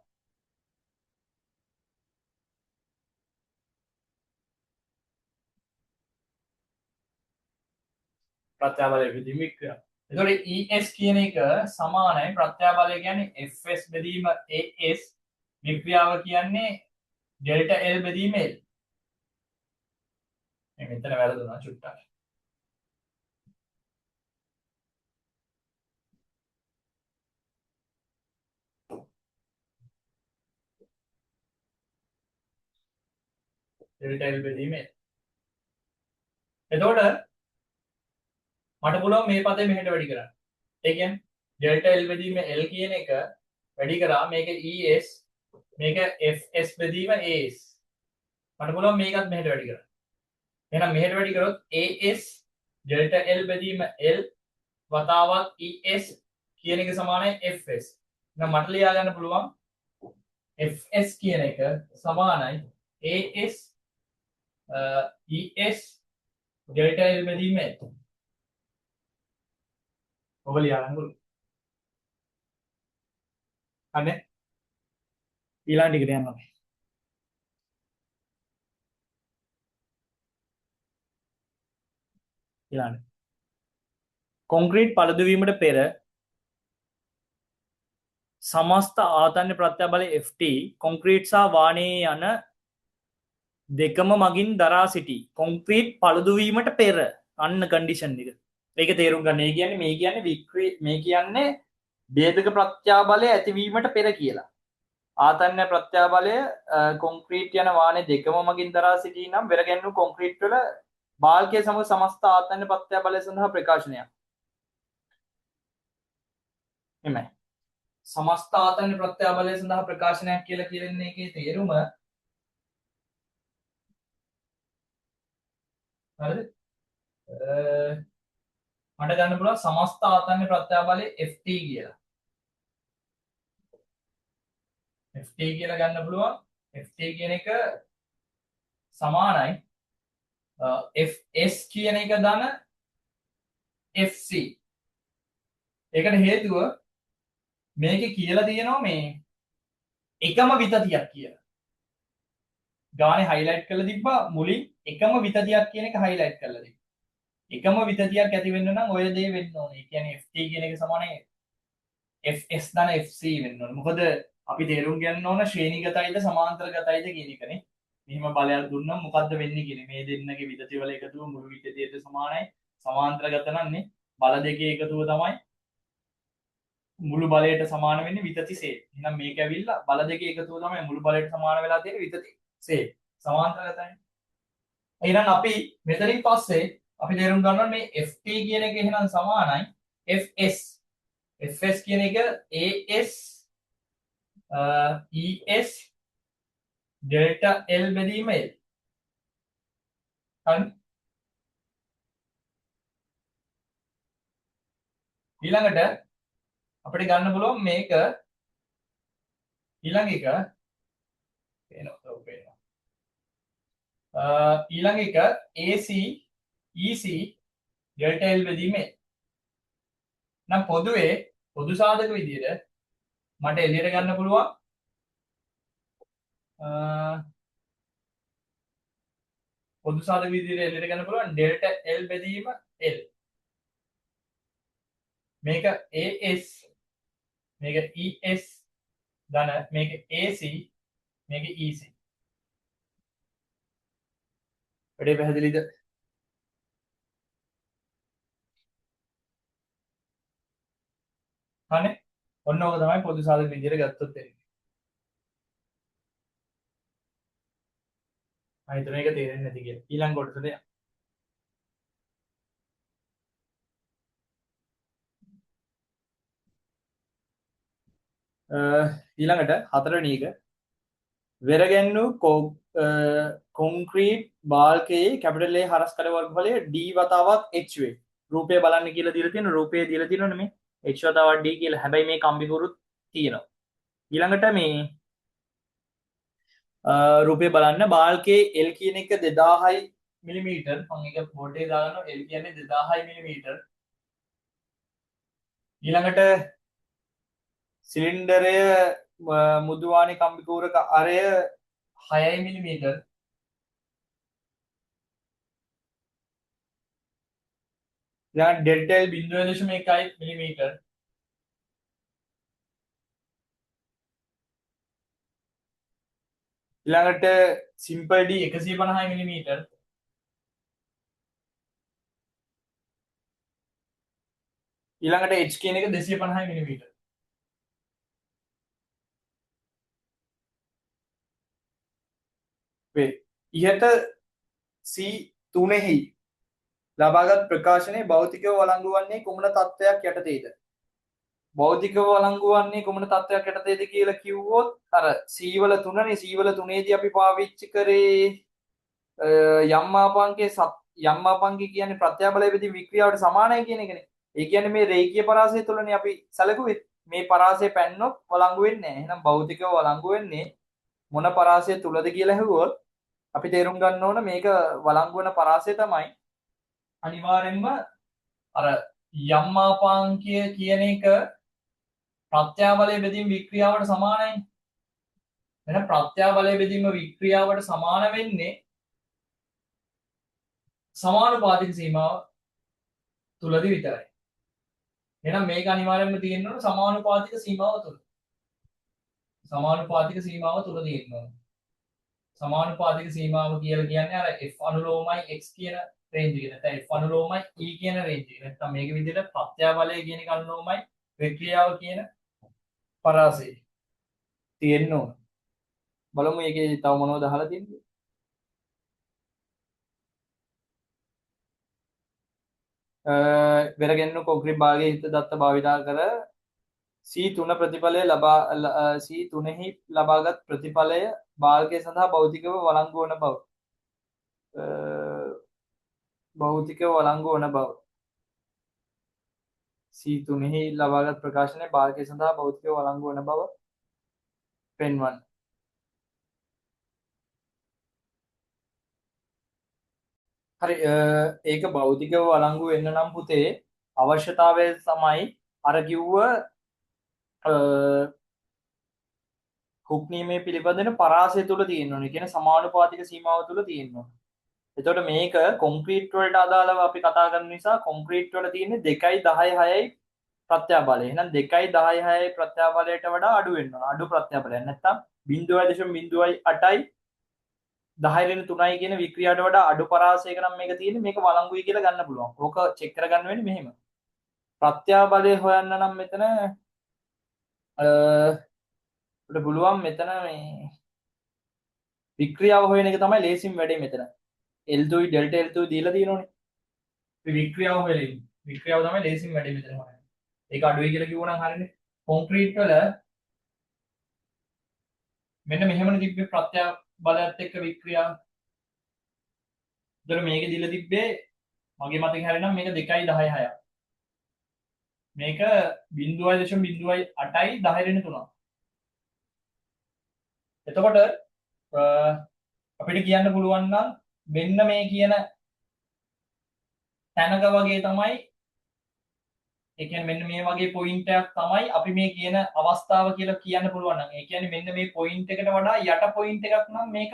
ප්‍රත්‍යාබලය බෙදීම වික්‍රියාව. එතකොට ES කියන එක සමානයි ප්‍රත්‍යාබලය කියන්නේ FS බෙදීම AS වික්‍රියාව කියන්නේ ඩෙල්ටා L බෙදීම L. මේ මෙතන වැරදුනා චුට්ටක්. ඩෙල්ටා L බෙදීම L. එතකොට මට පුළුවන් මේ පදේ මෙහෙට වැඩි කරන්න. ඒ කියන්නේ ඩෙල්ටා L බෙදීම L කියන එක වැඩි කරා මේක ES මේක FS බෙදීම AS. මට පුළුවන් මේකත් මෙහෙට වැඩි කරන්න. එහෙනම් මෙහෙට වැඩි කරොත් AS ඩෙල්ටා L බෙදීම L වතාවක් ES කියන එක සමානයි FS. එහෙනම් මට ලියා ගන්න පුළුවන් FS කියන එක සමානයි AS ES ඩෙල්ටා L බෙදීම L. ඔබ ලියා ගන්න පුළුවන්. අනේ ඊළඟ ටිකට යනවා. ඊළඟ කොන්ක්‍රීට් පළදවීමට පෙර සමස්ත ආතන්‍ය ප්‍රත්‍යාබලය FT කොන්ක්‍රීට් සහ වානේ යන දෙකම මගින් දරා සිටි කොන්ක්‍රීට් පළදවීමට පෙර අන්න කන්ඩිෂන් එක. ඒක තේරුම් ගන්න. ඒ කියන්නේ මේ කියන්නේ ભેදක ප්‍රත්‍යාබලය ඇතිවීමට පෙර කියලා. ආතන්‍ය ප්‍රත්‍යාබලය කොන්ක්‍රීට් යන වානේ දෙකම මගින් දරා සිටි නම් වෙරගැන්වූ කොන්ක්‍රීට් වල බාල්කය සමග සමස්ත ආතන්‍ය ප්‍රත්‍යාබලය සඳහා ප්‍රකාශනයක්. එමය. සමස්ත ආතන්‍ය ප්‍රත්‍යාබලය සඳහා ප්‍රකාශනයක් කියලා කියන්නේ එකේ තේරුම හරිද? මට ගන්න පුළුවන් සමස්ත ආතන්න ප්‍රත්‍යාබලය ft කියලා. ft කියලා ගන්න පුළුවන්. ft කියන එක සමානයි fs කියන එක ධන fc. ඒකට හේතුව මේකේ කියලා තියෙනවා මේ එකම විතතියක් කියලා. ගානේ highlight කරලා තිබ්බා මුලින් එකම විතතියක් කියන එක highlight කරලා තිබ්බා. එකම විතතියක් ඇති වෙන්න නම් ඔය දේ වෙන්න ඕනේ. ඒ කියන්නේ ft කියන එක සමානයි fs ධන fc වෙන්න ඕනේ. මොකද අපි තේරුම් ගන්න ඕන ශ්‍රේණිගතයිද සමාන්තරගතයිද කියන එකනේ. මෙහිම බලයක් දුන්නම් මොකද්ද වෙන්නේ කියන්නේ. මේ දෙන්නගේ විතති වල එකතුව මුළු විතතියට සමානයි. සමාන්තරගත නන්නේ බල දෙකේ එකතුව තමයි මුළු බලයට සමාන වෙන්නේ විතති සේ. එහෙනම් මේක ඇවිල්ලා බල දෙකේ එකතුව තමයි මුළු බලයට සමාන වෙලා තියෙන්නේ විතති සේ. සමාන්තරගතයි. එහෙනම් අපි මෙතනින් පස්සේ අපි තේරුම් ගන්නවා මේ ft කියන එක එහෙනම් සමානයි fs. fs කියන එක as es delta l බෙදීම l. හරි. ඊළඟට අපිට ගන්න පුළුවන් මේක ඊළඟ එක ඊළඟ එක AC EC delta L බෙදීම නම් පොදුවේ පොදු සාධක විදියට මට එළියට ගන්න පුළුවන් පොදු සාධක විදියට එළියට ගන්න පුළුවන් delta L බෙදීම L. මේක AS මේක ES ධන මේක AC මේක EC. වැඩේ පැහැදිලිද? හරි. ඔන්න ඕක තමයි පොදු සාධක විදියට ගත්තොත් එන්නේ. මම හිතන එක තේරෙන්නේ නැති කියලා. ඊළඟ කොටසට යන්න. ඊළඟට හතරවෙනි එක වෙරගැන්වු කොන්ක්‍රීට් බාල්කයේ කැපිටල් A හරස්කඩ වර්ගඵලය d වතාවක් h වේ. රූපය බලන්න කියලා දීලා තියෙන රූපය දීලා තියෙනවනේ මේ h වතාවක් d කියලා. හැබැයි මේ කම්බිකුරුත් තියෙනවා. ඊළඟට මේ රූපය බලන්න බාල්කයේ L කියන එක 2000 මිලිමීටර්. මම ඒක බෝඩේ දානවා L කියන්නේ 2000 මිලිමීටර්. ඊළඟට සිලින්ඩරය මුදුවානේ කම්බිකූරක අරය 6 මිලිමීටර්. ඊළඟ ඩෙල්ටා L 0.1 මිලිමීටර්. ඊළඟට සිම්පල් D 150 මිලිමීටර්. ඊළඟට H කියන එක 250 මිලිමීටර්. වේ ඉහත C3 ලබාගත් ප්‍රකාශනයේ භෞතිකව වළංගු වන්නේ කුමන තත්ත්වයක් යටතේද? භෞතිකව වළංගු වන්නේ කුමන තත්ත්වයක් යටතේද කියලා කිව්වොත් අර C වල 3නේ. C වල 3ේදී අපි පාවිච්චි කරේ යම් මාපංකේ කියන්නේ ප්‍රත්‍යාබලය බෙදී වික්‍රියාවට සමානයි කියන එකනේ. ඒ කියන්නේ මේ රේඛීය පරාසය තුලනේ අපි සැලකුවේ. මේ පරාසය පැන්නොත් වළංගු වෙන්නේ නැහැ. එහෙනම් භෞතිකව වළංගු වෙන්නේ මොන පරාසය තුලද කියලා හෙව්වොත් අපි තේරුම් ගන්න ඕන මේක වළංගු වෙන පරාසය තමයි අනිවාර්යෙන්ම අර යම් මාපාංකය කියන එක ප්‍රත්‍යාබලය බෙදීම වික්‍රියාවට සමානයි. එහෙනම් ප්‍රත්‍යාබලය බෙදීම වික්‍රියාවට සමාන වෙන්නේ සමානුපාතික සීමාව තුලදී විතරයි. එහෙනම් මේක අනිවාර්යෙන්ම තියෙන්න ඕන සමානුපාතික සීමාව තුල. සමානුපාතික සීමාව තුල තියෙන්න ඕන. සමානුපාතික සීමාව කියලා කියන්නේ අර f අනුලෝමයි x කියන රේන්ජ් එක. නැත්නම් f අනුලෝමයි e කියන රේන්ජ් එක. නැත්නම් මේක විදිහට ප්‍රත්‍යාබලය කියන එක අනුලෝමයි වික්‍රියාව කියන පරාසය තියෙන්න ඕන. බලමු මේකේ තව මොනවද අහලා තියෙන්නේ. වෙරගෙන්නු කොන්ක්‍රීට් භාගයේ හිත දත්ත භාවිතා කර C3 ප්‍රතිඵලය C3හි ලබාගත් ප්‍රතිඵලය භාගය සඳහා භෞතිකව වළංගු වන බව. භෞතිකව වළංගු වන බව. C3 ලබාගත් ප්‍රකාශනයේ භාරකය සඳහා භෞතිකව වළංගු වන බව පෙන්වන්න. හරි ඒක භෞතිකව වළංගු වෙන්න නම් පුතේ අවශ්‍යතාවය තමයි අර කිව්ව හුක්නීමේ පිළිබඳන පරාසය තුල තියෙන්න ඕනේ කියන සමානුපාතික සීමාව තුල තියෙන්න ඕනේ. එතකොට මේක කොන්ක්‍රීට් වලට අදාළව අපි කතා කරන නිසා කොන්ක්‍රීට් වල තියෙන්නේ 2.10.6යි ප්‍රත්‍යාබලය. එහෙනම් 2.10.6යි ප්‍රත්‍යාබලයට වඩා අඩු වෙන්න ඕන. අඩු ප්‍රත්‍යාබලයක් නැත්තම් 0.08යි 10.3යි කියන වික්‍රියාවට වඩා අඩු පරාසයක නම් මේක තියෙන්නේ මේක වළංගුයි කියලා ගන්න පුළුවන්. ඕක චෙක් කරගන්න වෙන්නේ මෙහෙම. ප්‍රත්‍යාබලය හොයන්න නම් මෙතන අපිට පුළුවන් මෙතන මේ වික්‍රියාව හොයන එක තමයි ලේසිම වැඩේ මෙතන. L2 ඩෙල්ටා L2 දීලා තියෙනෝනේ. අපි වික්‍රියාව හොයලා ඉන්නේ. වික්‍රියාව තමයි ලේසිම වැඩේ මෙතන හොයන්නේ. ඒක අඩුයි කියලා කිව්වනම් හරියනේ. කොන්ක්‍රීට් වල මෙන්න මෙහෙමනේ තිබ්බේ ප්‍රත්‍යාබලයත් එක්ක වික්‍රියාව. ඒතර මේකේ දීලා තිබ්බේ මගේ මතකෙන් හරියනම් මේක 2.10.6ක්. මේක 0.08යි 10.3. එතකොට අපිට කියන්න පුළුවන් නම් මෙන්න මේ කියන තැනක වගේ තමයි ඒ කියන්නේ මෙන්න මේ වගේ පොයින්ට් එකක් තමයි අපි මේ කියන අවස්ථාව කියලා කියන්න පුළුවන් නම් ඒ කියන්නේ මෙන්න මේ පොයින්ට් එකට වඩා යට පොයින්ට් එකක් නම් මේක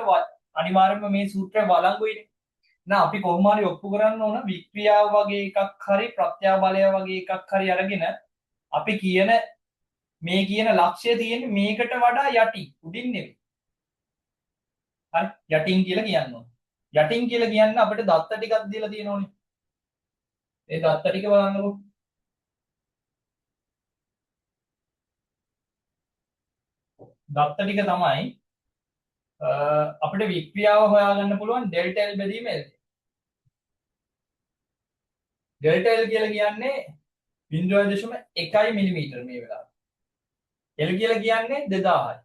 අනිවාර්යයෙන්ම මේ සූත්‍රය වළංගුයිනේ. නෑ අපි කොහොම හරි ඔප්පු කරන්න ඕන වික්‍රියාව වගේ එකක් හරි ප්‍රත්‍යාබලය වගේ එකක් හරි අරගෙන අපි කියන මේ කියන ලක්ෂ්‍ය තියෙන්නේ මේකට වඩා යටි උඩින් නෙවෙයි. හරි යටින් කියලා කියන්න ඕන. යටින් කියලා කියන්න අපිට දත්ත ටිකක් දීලා තියෙනෝනේ. ඒ දත්ත ටික බලන්නකෝ. දත්ත ටික තමයි අපිට වික්‍රියාව හොයාගන්න පුළුවන් ඩෙල්ටා L බෙදීම L. ඩෙල්ටා L කියලා කියන්නේ 0.1 මිලිමීටර මේ වෙලාවට. L කියලා කියන්නේ 2000යි.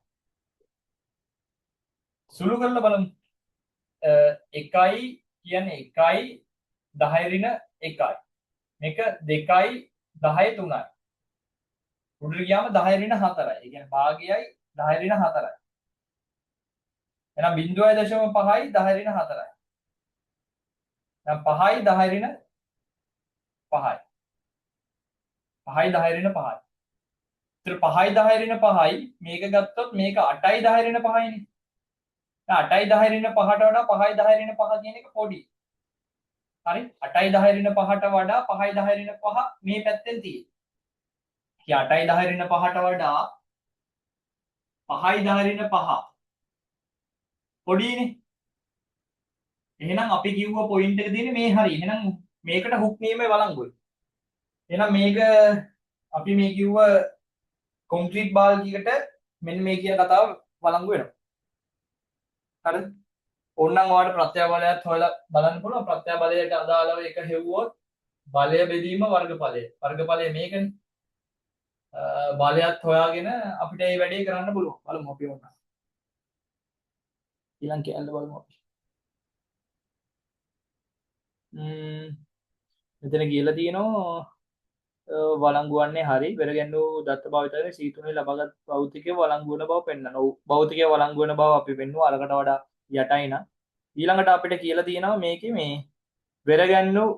සුළු කරලා බලමු. 1යි කියන්නේ 1යි 10.1යි. මේක 2යි 10.3යි. උඩට ගියාම 10.4යි. ඒ කියන්නේ භාගයයි 10.4යි. එහෙනම් 0.5යි 10.4යි. දැන් 5යි 10.5යි. 5යි 10.5යි. ඒතර 5යි 10.5යි මේක ගත්තොත් මේක 8යි 10.5යිනේ. දැන් 8යි 10.5ට වඩා 5යි 10.5 කියන එක පොඩි. හරි 8යි 10.5ට වඩා 5යි 10.5 මේ පැත්තෙන් තියෙන්නේ. කිය 8යි 10.5ට වඩා 5යි 10.5 පොඩිනේ. එහෙනම් අපි කිව්ව පොයින්ට් එක තියෙන්නේ මේ හරිය. එහෙනම් මේකට හුක් නීමේ වළංගුයි. එහෙනම් මේක අපි මේ කිව්ව කොන්ක්‍රීට් බාල්කියකට මෙන්න මේ කියන කතාව වළංගු වෙනවා. හරිද? ඕනනම් ඔයාලට ප්‍රත්‍යාබලයත් හොයලා බලන්න පුළුවන්. ප්‍රත්‍යාබලයට අදාළව එක හෙව්වොත් බලය බෙදීම වර්ගඵලය. වර්ගඵලය මේකනේ. බලයත් හොයාගෙන අපිට මේ වැඩේ කරන්න පුළුවන්. බලමු අපි ඕන. ඊළඟ කැලේ බලමු අපි. මෙතන කියලා තියෙනවා වළංගු වන්නේ හරි වෙරගැන්වූ දත්ත භාවිතයේ C3 ලබාගත් භෞතිකය වළංගු වන බව පෙන්වනවා. ඔව් භෞතිකය වළංගු වන බව අපි පෙන්වුවා අරකට වඩා යටයි නම්. ඊළඟට අපිට කියලා තියෙනවා මේකේ මේ වෙරගැන්වූ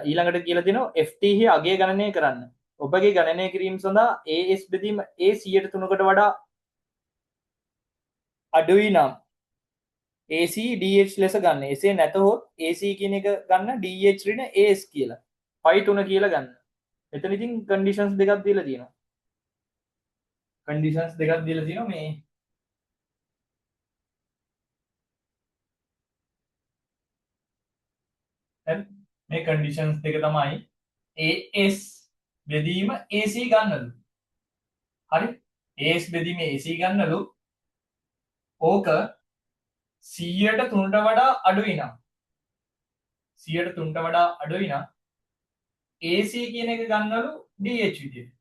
ඊළඟට කියලා තියෙනවා FTH අගය ගණනය කරන්න. ඔබගේ ගණනය කිරීම සඳහා AS බෙදීම A 103කට වඩා අඩුයි නම් AC DH ලෙස ගන්න. එසේ නැතහොත් AC කියන එක ගන්න DH ඍණ AS කියලා. පයි 3 කියලා ගන්න. එතන ඉතින් කන්ඩිෂන්ස් දෙකක් දීලා තියෙනවා. කන්ඩිෂන්ස් දෙකක් දීලා තියෙනවා මේ මේ කන්ඩිෂන්ස් දෙක තමයි AS බෙදීම AC ගන්නලු. හරි? AS බෙදීම AC ගන්නලු. ඕක 100ට 3ට වඩා අඩුයි නම් 100ට 3ට වඩා අඩුයි නම් AC කියන එක ගන්නලු DH විදියට.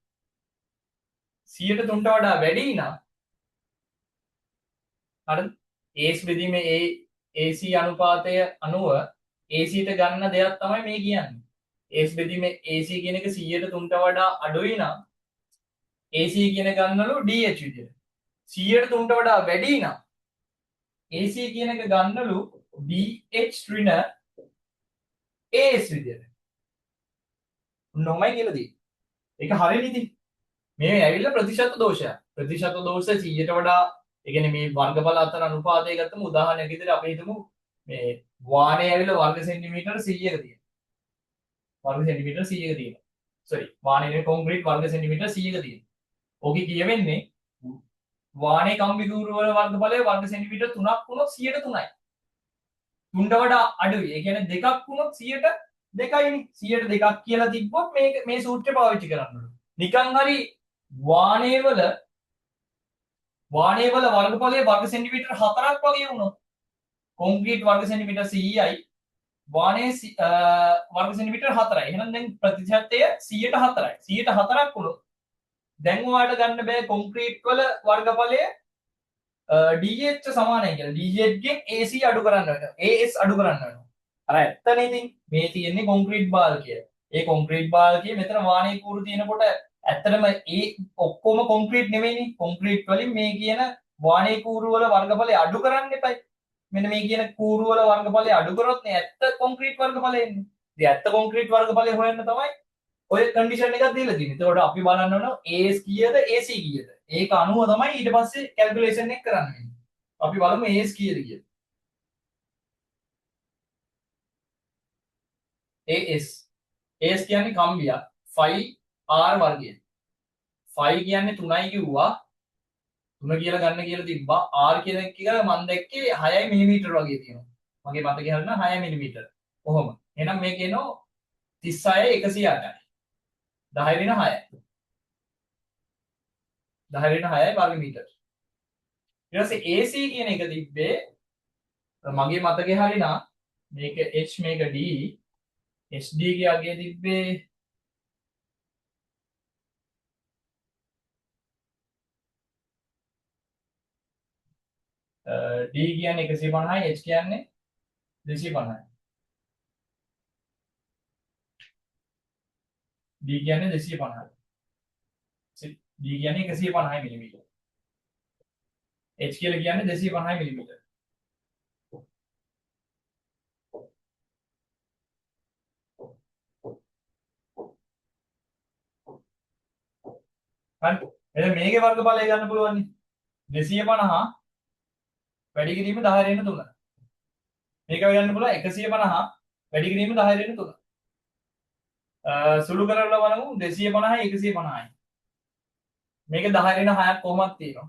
100ට 3ට වඩා වැඩි නම් හරිද? AS බෙදීමේ AC අනුපාතය අනුව AC ට ගන්න දෙයක් තමයි මේ කියන්නේ. S බෙදීම AC කියන එක 100ට 3ට වඩා අඩුයි නම් AC කියන ගන්නලු DH විදියට. 100ට 3ට වඩා වැඩි නම් AC කියන එක ගන්නලු DH ඍණ AS විදියට. නොමයි කියලා දී. ඒක හරියනේ ඉතින්. මේ ඇවිල්ලා ප්‍රතිශත දෝෂයක්. ප්‍රතිශත දෝෂ 100ට වඩා ඒ කියන්නේ මේ වර්ගඵල අතර අනුපාතය ගත්තම උදාහරණයක් විදිහට අපි හිතමු මේ වානේ ඇවිල්ලා වර්ග සෙන්ටිමීටර 100ක තියෙනවා. වර්ග සෙන්ටිමීටර 100ක තියෙනවා. සෝරි වානේ කොන්ක්‍රීට් වර්ග සෙන්ටිමීටර 100ක තියෙනවා. ඕකේ කියවෙන්නේ වානේ කම්බි කූරු වල වර්ගඵලය වර්ග සෙන්ටිමීටර 3ක් වුණොත් 100ට 3යි. 3ට වඩා අඩුයි. ඒ කියන්නේ දෙකක් වුණොත් 100ට 2යිනේ. 100ට 2ක් කියලා තිබ්බොත් මේ සූත්‍රය පාවිච්චි කරන්න ඕනේ. නිකන් හරි වානේ වල වර්ගඵලය වර්ග සෙන්ටිමීටර 4ක් වගේ වුණොත් කොන්ක්‍රීට් වර්ග සෙන්ටිමීටර 100යි වානේ වර්ග සෙන්ටිමීටර 4යි. එහෙනම් දැන් ප්‍රතිශතය 100ට 4යි. 100ට 4ක් වුණොත් දැන් ඔයාලට ගන්න බෑ කොන්ක්‍රීට් වල වර්ගඵලය DH සමානයි කියලා. DH ගෙන් AC අඩු කරන්න වෙනවා. AS අඩු කරන්න වෙනවා. අර ඇත්තනේ ඉතින් මේ තියෙන්නේ කොන්ක්‍රීට් බාල්කිය. ඒ කොන්ක්‍රීට් බාල්කිය මෙතන වානේ කූරු තියෙනකොට ඇත්තටම ඒ ඔක්කොම කොන්ක්‍රීට් නෙවෙයිනේ. කොන්ක්‍රීට් වලින් මේ කියන වානේ කූරු වල වර්ගඵලය අඩු කරන්න එපයි. මෙන්න මේ කියන කූරු වල වර්ගඵලය අඩු කරොත් නේ ඇත්ත කොන්ක්‍රීට් වර්ගඵලය එන්නේ. ඉතින් ඇත්ත කොන්ක්‍රීට් වර්ගඵලය හොයන්න තමයි ඔය කන්ඩිෂන් එකක් දීලා තියෙන්නේ. ඒතකොට අපි බලන්න ඕන AS කීයද AC කීයද? ඒක අනුව තමයි ඊට පස්සේ කැල්කියුලේෂන් එක කරන්න වෙන්නේ. අපි බලමු AS කීයද කියලා. AS කියන්නේ කම්බියක් 5R වර්ගය. 5 කියන්නේ 3යි කිව්වා. 3 කියලා ගන්න කියලා තිබ්බා. R කියන එක මම දැක්කේ 6 මිලිමීටර වගේ තියෙනවා. මගේ මතකේ හරිනම් 6 මිලිමීටර. කොහොම? එහෙනම් මේක එනවා 36 108යි. 10 වෙන 6යි. 10 වෙන 6යි වර්ග මීටර. ඊට පස්සේ AC කියන එක තිබ්බේ මගේ මතකේ හරිනම් මේක H මේක D HD ගේ අගය තිබ්බේ D කියන්නේ 150යි H කියන්නේ 250යි. D කියන්නේ 250යි. D කියන්නේ 150 මිලිමීටර. H කියලා කියන්නේ 250 මිලිමීටර. හරි. එහෙනම් මේකේ වර්ගඵලය ගන්න පුළුවන් නේ. 250 වැඩි කිරීම 10 වෙන 3. මේක ගන්න පුළුවන් 150 වැඩි කිරීම 10 වෙන 3. සුළු කරලා බලමු 250යි 150යි. මේක 10 වෙන 6ක් කොහොමද තියෙනවා.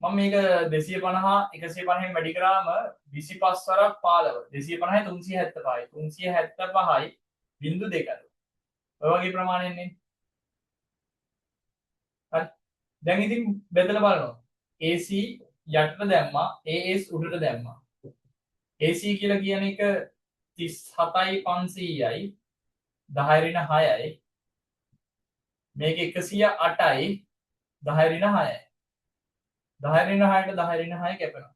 මම මේක 250 150න් වැඩි කරාම 25 වරක් 15 250යි 375යි 375යි බිංදු 2යි. ඔය වගේ ප්‍රමාණයක් නේ. හරි. දැන් ඉතින් බෙදලා බලනවා. AC යටට දැම්මා AS උඩට දැම්මා. AC කියලා කියන එක 37500යි 10 ඍණ 6යි. මේක 108යි 10 ඍණ 6යි. 10 ඍණ 6ට 10 ඍණ 6 කැපෙනවා.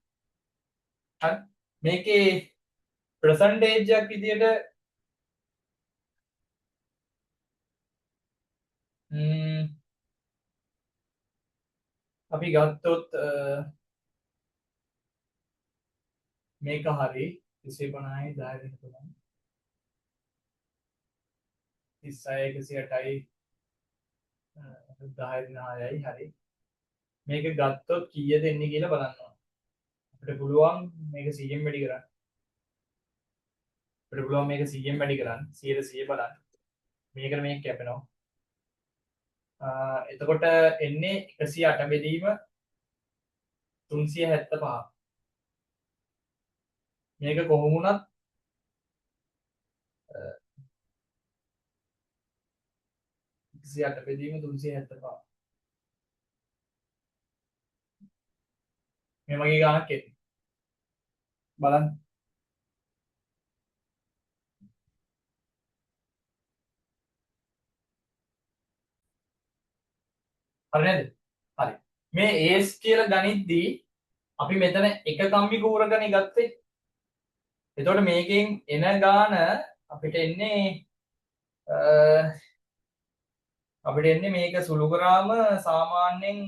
හරි. මේකේ percentage එකක් විදියට අපි ගත්තොත් මේක හරි 250යි 10 ඍණ 3යි 36 108යි 10 ඍණ 6යි හරි. මේක ගත්තොත් කීයද එන්නේ කියලා බලන්න ඕන. අපිට පුළුවන් මේක 100න් වැඩි කරන්න. අපිට පුළුවන් මේක 100න් වැඩි කරන්න. 100 බලන්න. මේකට මේක කැපෙනවා. එතකොට එන්නේ 108 බෙදීම 375. මේක කොහොම වුණත් 108 බෙදීම 375. මේ වගේ ගානක් එන්නේ. බලන්න. හරි නේද? හරි. මේ AS කියලා ගනිද්දී අපි මෙතන එක කම්බි කූරකනේ ගත්තේ. එතකොට මේකෙන් එන ගාන අපිට එන්නේ මේක සුළු කරාම සාමාන්‍යයෙන්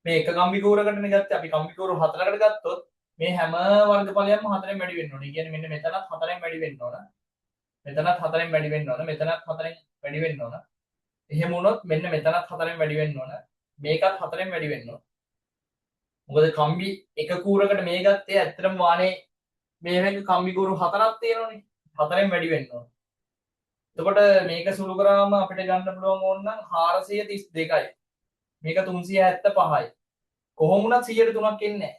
මේ එක කම්බිකූරකටනේ ගත්තේ. අපි කම්බිකූරු 4කට ගත්තොත් මේ හැම වර්ගඵලයක්ම 4ෙන් වැඩි වෙන්න ඕනේ. කියන්නේ මෙන්න මෙතනත් 4ෙන් වැඩි වෙන්න ඕන. මෙතනත් 4ෙන් වැඩි වෙන්න ඕන. මෙතනත් 4ෙන් වැඩි වෙන්න ඕන. එහෙම වුණොත් මෙන්න මෙතනත් 4ෙන් වැඩි වෙන්න ඕන. මේකත් 4ෙන් වැඩි වෙන්න ඕන. මොකද කම්බි එක කූරකට මේ ගත්තේ ඇත්තටම වානේ මේ වෙන කම්බිකූරු 4ක් තියෙනවනේ. 4ෙන් වැඩි වෙන්න ඕන. එතකොට මේක සුළු කරාම අපිට ගන්න පුළුවන් ඕනනම් 432යි. මේක 375යි. කොහොම වුණත් 103ක් එන්නේ නැහැ.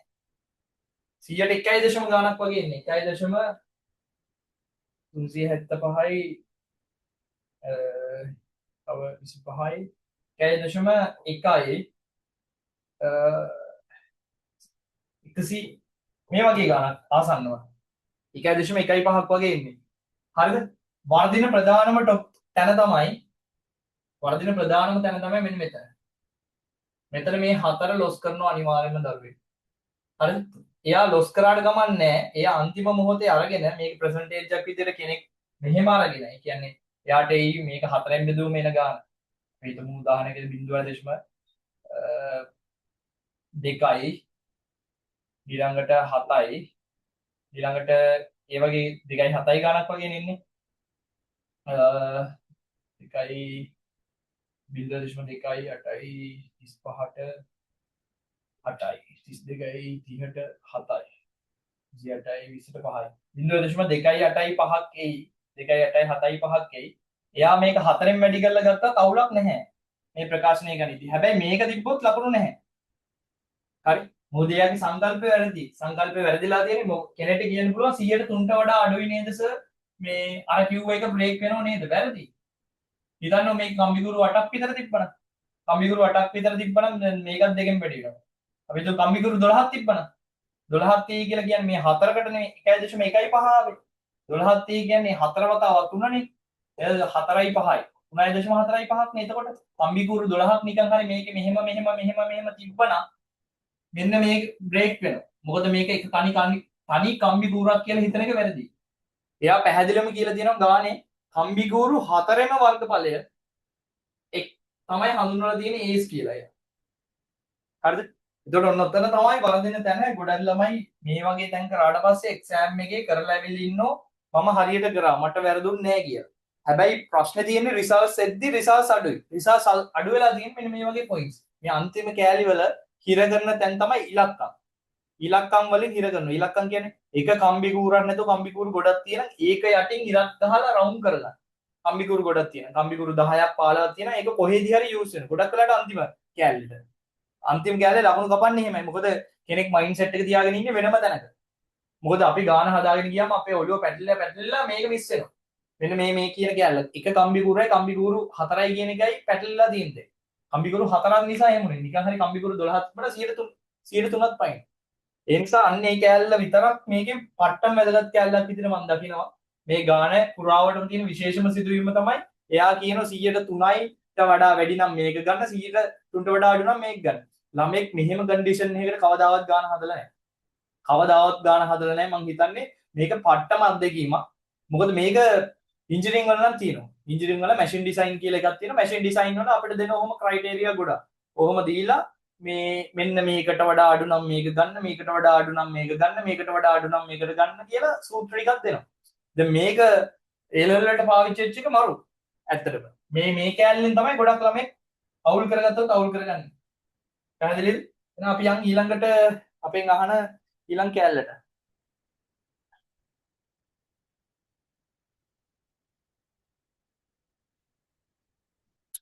100ට 1 දශම ගාණක් වගේ එන්නේ. 1 දශම 375යි තව 25යි 1 දශම 1යි 100 මේ වගේ ගාණක් ආසන්නව 1 දශම 1.5ක් වගේ එන්නේ. හරිද? වර්ධින ප්‍රධානම තැන තමයි මෙන්න මෙතන. මෙතන මේ 4 ලොස් කරනවා අනිවාර්යයෙන්ම දරුවේ. හරිද? එයා ලොස් කරාට ගමන් නැහැ. එයා අන්තිම මොහොතේ අරගෙන මේක ප්‍රසන්ටේජ් එකක් විදිහට කෙනෙක් මෙහෙම අරගෙන. ඒ කියන්නේ එයාට මේක 4ෙන් බෙදුවම එන ගාන. මේ තුමු උදාහරණයකට 0.2යි ඊළඟට 7යි ඊළඟට ඒ වගේ 2යි 7යි ගානක් වගේ එන්නේ. 2යි 0.2යි 8යි 35ට 8යි 32යි 30ට 7යි 28යි 20ට 5යි 0.2යි 8යි 5ක් එයි 2යි 8යි 7යි 5ක් එයි. එයා මේක 4ෙන් වැඩි කරලා ගත්තා අවුලක් නැහැ මේ ප්‍රකාශනය ගනිද්දී. හැබැයි මේක තිබ්බොත් ලකුණු නැහැ. හරි? මොකද එයාගේ සංකල්පය වැරදි. සංකල්පය වැරදිලා තියෙන්නේ කෙනෙක්ට කියන්න පුළුවන් 100ට 3ට වඩා අඩුයි නේද සර්? මේ අර කිව්ව එක බ්‍රේක් වෙනව නේද? වැරදි. හිතන්න මේක කම්බිකුරු 8ක් විතර තිබ්බනම්. කම්බිකුරු 8ක් විතර තිබ්බනම් මේකත් දෙකෙන් වැඩි වෙනවා. අපි හිතුව කම්බිකුරු 12ක් තිබ්බනම් 12ක් තියෙයි කියලා කියන්නේ මේ 4කට නෙමෙයි 1.15 ආවේ. 12ක් තියෙයි කියන්නේ 4 වතාවක් 3නේ. එය 4යි 5යි 3.45ක් නේ. එතකොට කම්බිකුරු 12ක් නිකන් හරි මේකේ මෙහෙම තිබ්බනම් මෙන්න මේක බ්‍රේක් වෙනවා. මොකද මේක එක තනි කම්බිකුරක් කියලා හිතන එක වැරදි. එයා පැහැදිලිවම කියලා තියෙනවා ගානේ කම්බිකුරු 4ෙම වර්ගඵලය එක් තමයි හඳුන්වලා තියෙන්නේ ඒස් කියලා එයා. හරිද? එතකොට ඔන්න ඔතන තමයි වරදින තැන. ගොඩක් ළමයි මේ වගේ තැන් කරාට පස්සේ එක්සෑම් එකේ කරලා ඇවිල්ලා ඉන්නෝ මම හරියට කරා මට වැරදුන්නේ නැහැ කියලා. හැබැයි ප්‍රශ්නේ තියෙන්නේ රිසර්ච් එද්දි රිසර්ච් අඩුයි. රිසර්ච් අඩු වෙලා තියෙන්නේ මෙන්න මේ වගේ පොයින්ට්ස්. මේ අන්තිම කෑලි වල හිර කරන තැන් තමයි ඉලක්කම්. ඉලක්කම් වලින් හිර කරනවා. ඉලක්කම් කියන්නේ එක කම්බි කූරක් නැතුව කම්බි කූරු ගොඩක් තියෙන ඒක යටින් ඉරක් ගහලා රවුන්ඩ් කරලා. කම්බි කූරු ගොඩක් තියෙන. කම්බි කූරු 10ක් 15ක් තියෙන. ඒක කොහෙදි හරි යූස් වෙන. ගොඩක් වෙලාට අන්තිම කෑල්ලට. අන්තිම කෑල්ලේ ලකුණු කපන්නේ එහෙමයි. මොකද කෙනෙක් මයින්ඩ් සෙට් එක තියාගෙන ඉන්නේ වෙනම තැනක. මොකද අපි ගාන හදාගෙන ගියාම අපේ ඔළුව පැටලිලා මේක මිස් වෙනවා. මෙන්න මේ කියන කෑල්ල. එක කම්බි කූරයි කම්බි කූරු 4යි කියන එකයි පැටලිලා තියෙන්නේ. කම්බි කූරු 4ක් නිසා එහෙමුනේ. නිකන් හරි කම්බි කූරු 12ක් තිබුණා 103ක් පයින්. ඒ නිසා අන්න ඒ කෑල්ල විතරක් මේකෙන් පට්ටම් වැදගත් කෑල්ලක් විදිහට මම දකිනවා. මේ ගාන පුරාවටම තියෙන විශේෂම සිදුවීම තමයි එයා කියනවා 103යිට වඩා වැඩි නම් මේක ගන්න 103ට වඩා අඩු නම් මේක ගන්න. ළමෙක් මෙහෙම කන්ඩිෂන් එකකට කවදාවත් ගාන හදලා නැහැ. කවදාවත් ගාන හදලා නැහැ. මං හිතන්නේ මේක පට්ටම අත්දැකීමක්. මොකද මේක ඉන්ජිනියරින් වල නම් තියෙනවා. ඉන්ජිනියරින් වල මැෂින් ඩිසයින් කියලා එකක් තියෙනවා. මැෂින් ඩිසයින් වල අපිට දෙන ඔහොම ක්‍රයිටීරියා ගොඩක්. ඔහොම දීලා මේ මෙන්න මේකට වඩා අඩු නම් මේක ගන්න, මේකට වඩා අඩු නම් මේක ගන්න, මේකට වඩා අඩු නම් මේකට ගන්න කියලා සූත්‍ර ටිකක් දෙනවා. දැන් මේක A level වලට පාවිච්චි වෙච්ච එක මරු. ඇත්තටම. මේ කෑල්ලෙන් තමයි ගොඩක් ළමයි අවුල් කරගත්තොත් අවුල් කරගන්නේ. පැහැදිලිද? එහෙනම් අපි යන් ඊළඟට අපෙන් අහන ඊළඟ කෑල්ලට.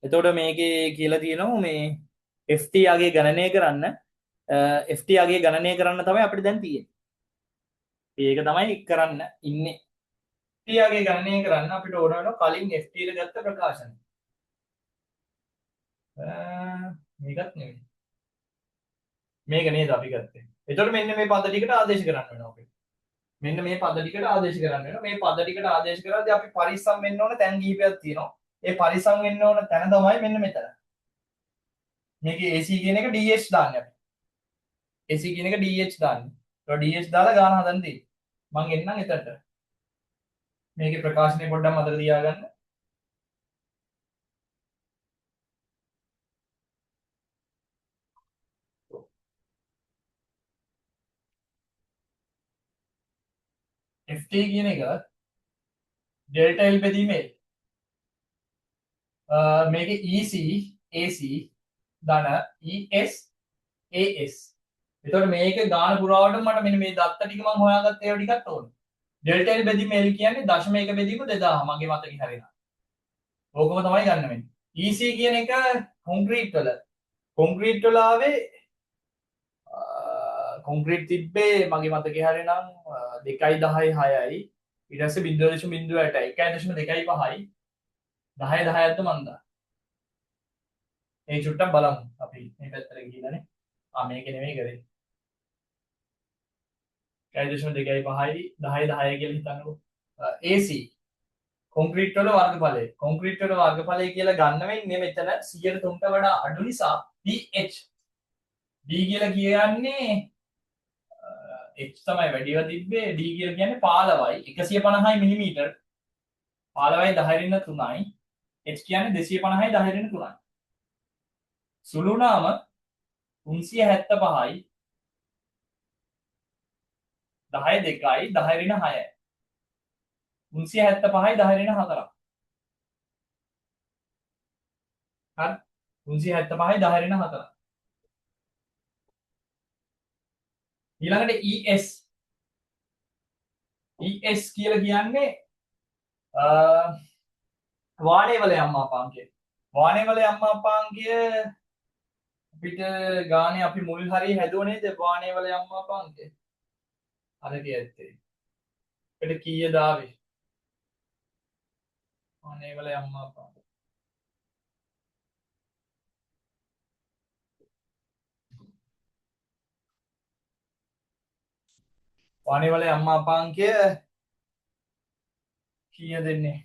එතකොට මේකේ කියලා තියෙනවා මේ FT යගේ ගණනය කරන්න FT යගේ ගණනය කරන්න තමයි අපිට දැන් තියෙන්නේ. ඒක තමයි කරන්න ඉන්නේ. FT යගේ ගණනය කරන්න අපිට ඕන වෙනවා කලින් FT එක ගත්ත ප්‍රකාශන. මේකත් නෙවෙයි. මේක නේද අපි ගත්තේ. එතකොට මෙන්න මේ පද ටිකට ආදේශ කරන්න වෙනවා අපිට. මෙන්න මේ පද ටිකට ආදේශ කරන්න වෙනවා. මේ පද ටිකට ආදේශ කරද්දී අපි පරිස්සම් වෙන්න ඕන තැන් කිහිපයක් තියෙනවා. ඒ පරිස්සම් වෙන්න ඕන තැන තමයි මෙන්න මෙතන. මේකේ AC කියන එක DH දාන්නේ අපි. AC කියන එක DH දාන්නේ. ඒක DH දාලා ගාන හදන්න තියෙන්නේ. මම එන්නම් එතනට. මේකේ ප්‍රකාශනය පොඩ්ඩක් මතක තියාගන්න. ft කියන එක ඩෙල්ටා L බෙදීම L. මේකේ EC AC ධන ES AS. එතකොට මේක ගාන පුරාවට මට මෙන්න මේ දත්ත ටික මම හොයාගත්ත ඒවා ටිකක් ඕනේ. ඩෙල්ටා L බෙදීම L කියන්නේ 0.1 බෙදීම 2000 මගේ මතකේ හරියනවා. ඕකම තමයි ගන්න වෙන්නේ. EC කියන එක කොන්ක්‍රීට් වල. කොන්ක්‍රීට් වල ආවේ කොන්ක්‍රීට් තිබ්බේ මගේ මතකේ හරියනම් 2.10.6යි. ඊට පස්සේ 0.08යි 1.25යි 10ද මන්දා. ඒ චුට්ටක් බලමු අපි මේ පැත්තට ගිහිල්ලානේ. මේක නෙමෙයි කරේ. 1.25යි 10 කියලා හිතන්නකෝ. AC කොන්ක්‍රීට් වල වර්ගඵලය. කොන්ක්‍රීට් වල වර්ගඵලය කියලා ගන්න වෙන්නේ මෙතන 103ට වඩා අඩු නිසා DH. D කියලා කියන්නේ H තමයි වැඩිව තිබ්බේ. D කියලා කියන්නේ 15යි 150යි මිලිමීටර්. 15යි 10 රින් 3යි. H කියන්නේ 250යි 10 රින් 3යි. සුළු නාම 375යි 10 2යි 10 රින් 6යි. 375යි 10 රින් 4ක්. හරි 375යි 10 රින් 4ක්. ඊළඟට ES කියලා කියන්නේ වාණේ වල යම්මාපාංකය. වාණේ වල යම්මාපාංකය අපිට ගානේ අපි මුල් හරිය හැදුව නේද වාණේ වල යම්මාපාංකය. හරියට ඇත්තේ. අපිට කීයද ආවේ? වාණේ වල යම්මාපාංකය. වාණේ වල යම්මාපාංකය කීයද දෙන්නේ?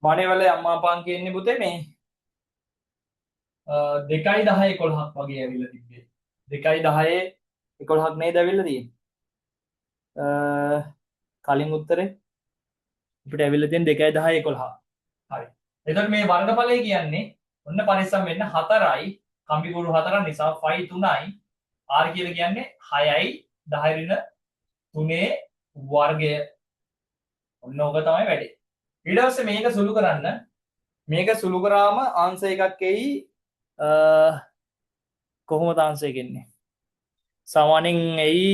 වාණේ වල යම්මාපාංකය එන්නේ පුතේ මේ 2.10 11ක් වගේ ඇවිල්ලා තිබ්බේ. 2.10 11ක් නේද ඇවිල්ලා තියෙන්නේ. කලින් උත්තරේ අපිට ඇවිල්ලා තියෙන 2.10 11. හරි. එතකොට මේ වර්ගඵලය කියන්නේ ඔන්න පරිස්සම් වෙන්න 4යි කම්බි කුරු 4 නිසා ෆයි 3යි r කියලා කියන්නේ 6යි 10 රින 3 වර්ගය. ඔන්න ඕක තමයි වැඩේ. ඊට පස්සේ මේක සුළු කරන්න. මේක සුළු කරාම ආන්සර් එකක් එයි කොහොමද ආන්සර් එක එන්නේ? සමානෙන් එයි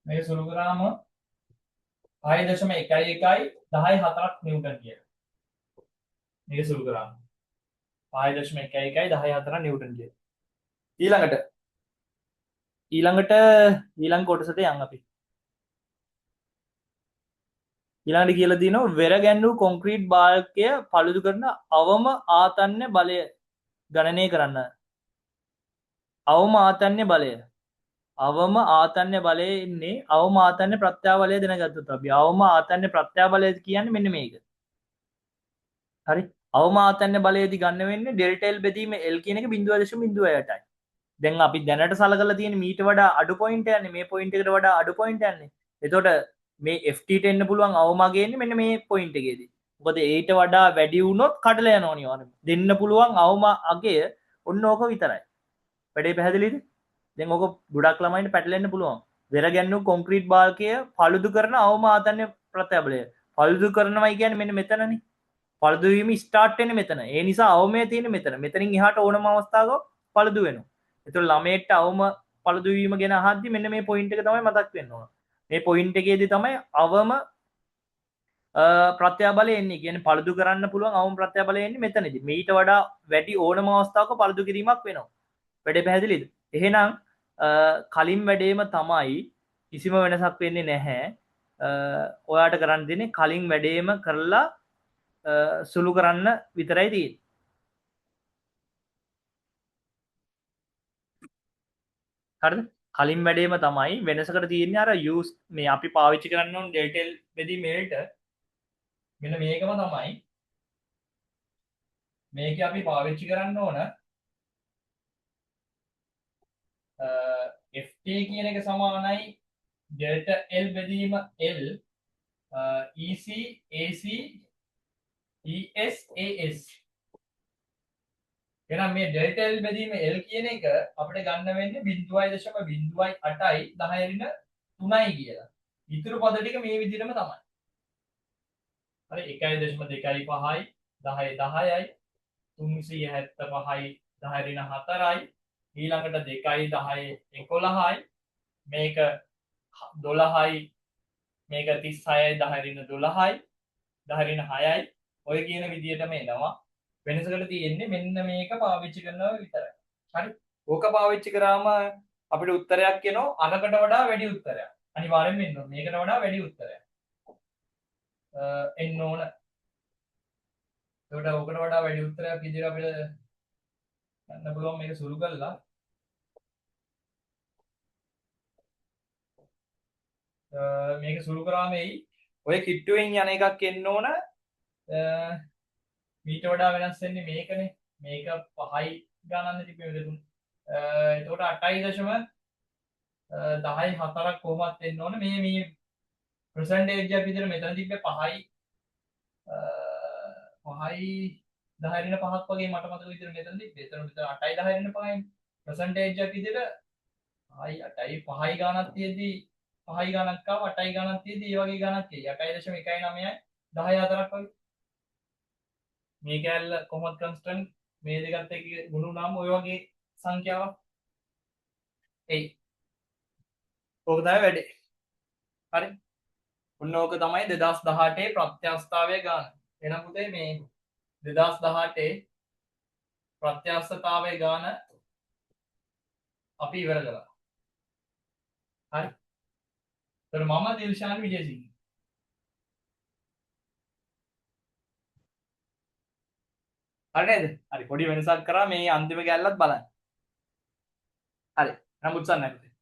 මේක සුළු කරාම 6.11 10.4ක් නිව්ටන් කියලා. මේක සුළු කරාම 5.11 10.4 නිව්ටන් කියලා. ඊළඟට කොටසට යන් අපි. ඊළඟට කියලා දිනවා වෙර ගැන්වූ කොන්ක්‍රීට් බාල්කය පළුදු කරන අවම ආතන්‍ය බලය ගණනය කරන්න. අවම ආතන්‍ය බලය. අවම ආතන්‍ය බලය ඉන්නේ අවම ආතන්‍ය ප්‍රත්‍යාවලය දැනගත්තොත් අපි අවම ආතන්‍ය ප්‍රත්‍යාවලය කියන්නේ මෙන්න මේක. හරි. අවම ආතන්‍ය බලයේදී ගන්න වෙන්නේ ඩෙල්ටා L බෙදීම L කියන එක 0.08යි. දැන් අපි දැනට සලකලා තියෙන මීට වඩා අඩු පොයින්ට් යන්නේ මේ පොයින්ට් එකට වඩා අඩු පොයින්ට් යන්නේ. එතකොට මේ FT එන්න පුළුවන් අවමග එන්නේ මෙන්න මේ පොයින්ට් එකේදී. මොකද ඊට වඩා වැඩි වුණොත් කඩලා යනවා අනිවාර්යයෙන්. දෙන්න පුළුවන් අවම අගය ඔන්න ඕක විතරයි. වැඩේ පැහැදිලිද? දැන් ඕක ගොඩක් ළමයින්ට පැටලෙන්න පුළුවන්. වෙර ගැන්වූ කොන්ක්‍රීට් බාල්කය පළුදු කරන අවම ආතන්‍ය ප්‍රත්‍යාබලය. පළුදු කරනවා කියන්නේ මෙන්න මෙතනනේ. පළුදු වීම ස්ටාර්ට් වෙන්නේ මෙතන. ඒ නිසා අවමය තියෙන්නේ මෙතන. මෙතනින් එහාට ඕනම අවස්ථාවක පළුදු වෙනවා. එතකොට ළමයට අවම පළුදු වීම ගැන අහද්දි මෙන්න මේ පොයින්ට් එක තමයි මතක් වෙන්න ඕන. මේ පොයින්ට් එකේදී තමයි අවම ප්‍රත්‍යාබලය එන්නේ. කියන්නේ පළුදු කරන්න පුළුවන් අවම ප්‍රත්‍යාබලය එන්නේ මෙතනදී. මීට වඩා වැඩි ඕනම අවස්ථාවක පළුදු කිරීමක් වෙනවා. වැඩේ පැහැදිලිද? එහෙනම් කලින් වැඩේම තමයි කිසිම වෙනසක් වෙන්නේ නැහැ. ඔයාට කරන්න දෙන්නේ කලින් වැඩේම කරලා සුළු කරන්න විතරයි තියෙන්නේ. හරිද? කලින් වැඩේම තමයි වෙනසකට තියෙන්නේ අර use මේ අපි පාවිච්චි කරන්න ඕන ඩෙල්ටා L බෙදීම Lට මෙන්න මේකම තමයි මේක අපි පාවිච්චි කරන්න ඕන ft කියන එක සමානයි delta l බෙදීම l ec ac es as. එහෙනම් මේ delta l බෙදීම l කියන එක අපිට ගන්න වෙන්නේ 0.08යි 10 ඍණ 3යි කියලා. ඉතුරු පද ටික මේ විදිහටම තමයි. හරි 1.25යි 10යි 10යි 375යි 10 ඍණ 4යි ඊළඟට 2යි 10යි 11යි මේක 12යි මේක 36යි 10 ඍණ 12යි 10 ඍණ 6යි ඔය කියන විදිහටම එනවා. වෙනසකට තියෙන්නේ මෙන්න මේක පාවිච්චි කරනවා විතරයි. හරි. ඕක පාවිච්චි කරාම අපිට උත්තරයක් එනවා අරකට වඩා වැඩි උත්තරයක්. අනිවාර්යෙන්ම එන්න ඕන. මේකට වඩා වැඩි උත්තරයක්. එන්න ඕන. ඒකට ඕකට වඩා වැඩි උත්තරයක් විදිහට අපිට ගන්න පුළුවන් මේක සුළු කරලා. මේක සුළු කරාම එයි. ඔය කිට්ටුවෙන් යන එකක් එන්න ඕන. මීට වඩා වෙනස් වෙන්නේ මේකනේ. මේක 5යි ගණන් තිබ්බේ මෙතන. එතකොට 8.10යි 4ක් කොහොමත් එන්න ඕන. මේ percentage එකක් විදිහට මෙතන තිබ්බේ 5යි 5යි 10 ඍණ 5ක් වගේ මට මතක විදිහට මෙතන තිබ්බේ. එතන 8යි 10 ඍණ 5යි percentage එකක් විදිහට 5යි 8යි 5යි ගණනක් තියෙද්දි 5යි ගණනක් ආව 8යි ගණනක් තියෙද්දි ඒ වගේ ගණනක් එයි. 8.19යි 10යි 4ක් වගේ. මේ කැල්ල කොහොමද කන්ස්ටන්ට් මේ දෙකත් එක්ක ගුණ වුණාම ඔය වගේ සංඛ්‍යාවක් එයි. ඕක තමයි වැඩේ. හරි. ඔන්න ඕක තමයි 2018 ප්‍රත්‍යස්ථතාවය ගාන. එහෙනම් පුතේ මේ 2018 ප්‍රත්‍යස්ථතාවය ගාන අපි ඉවර කළා. හරි. ඒතර මම දිල්ෂාන් විජේසිංහ. හරි නේද? හරි පොඩි වෙනසක් කරා මේ අන්තිම කැල්ලත් බලන්න. හරි. නම් උත්සන්න නැත්තේ.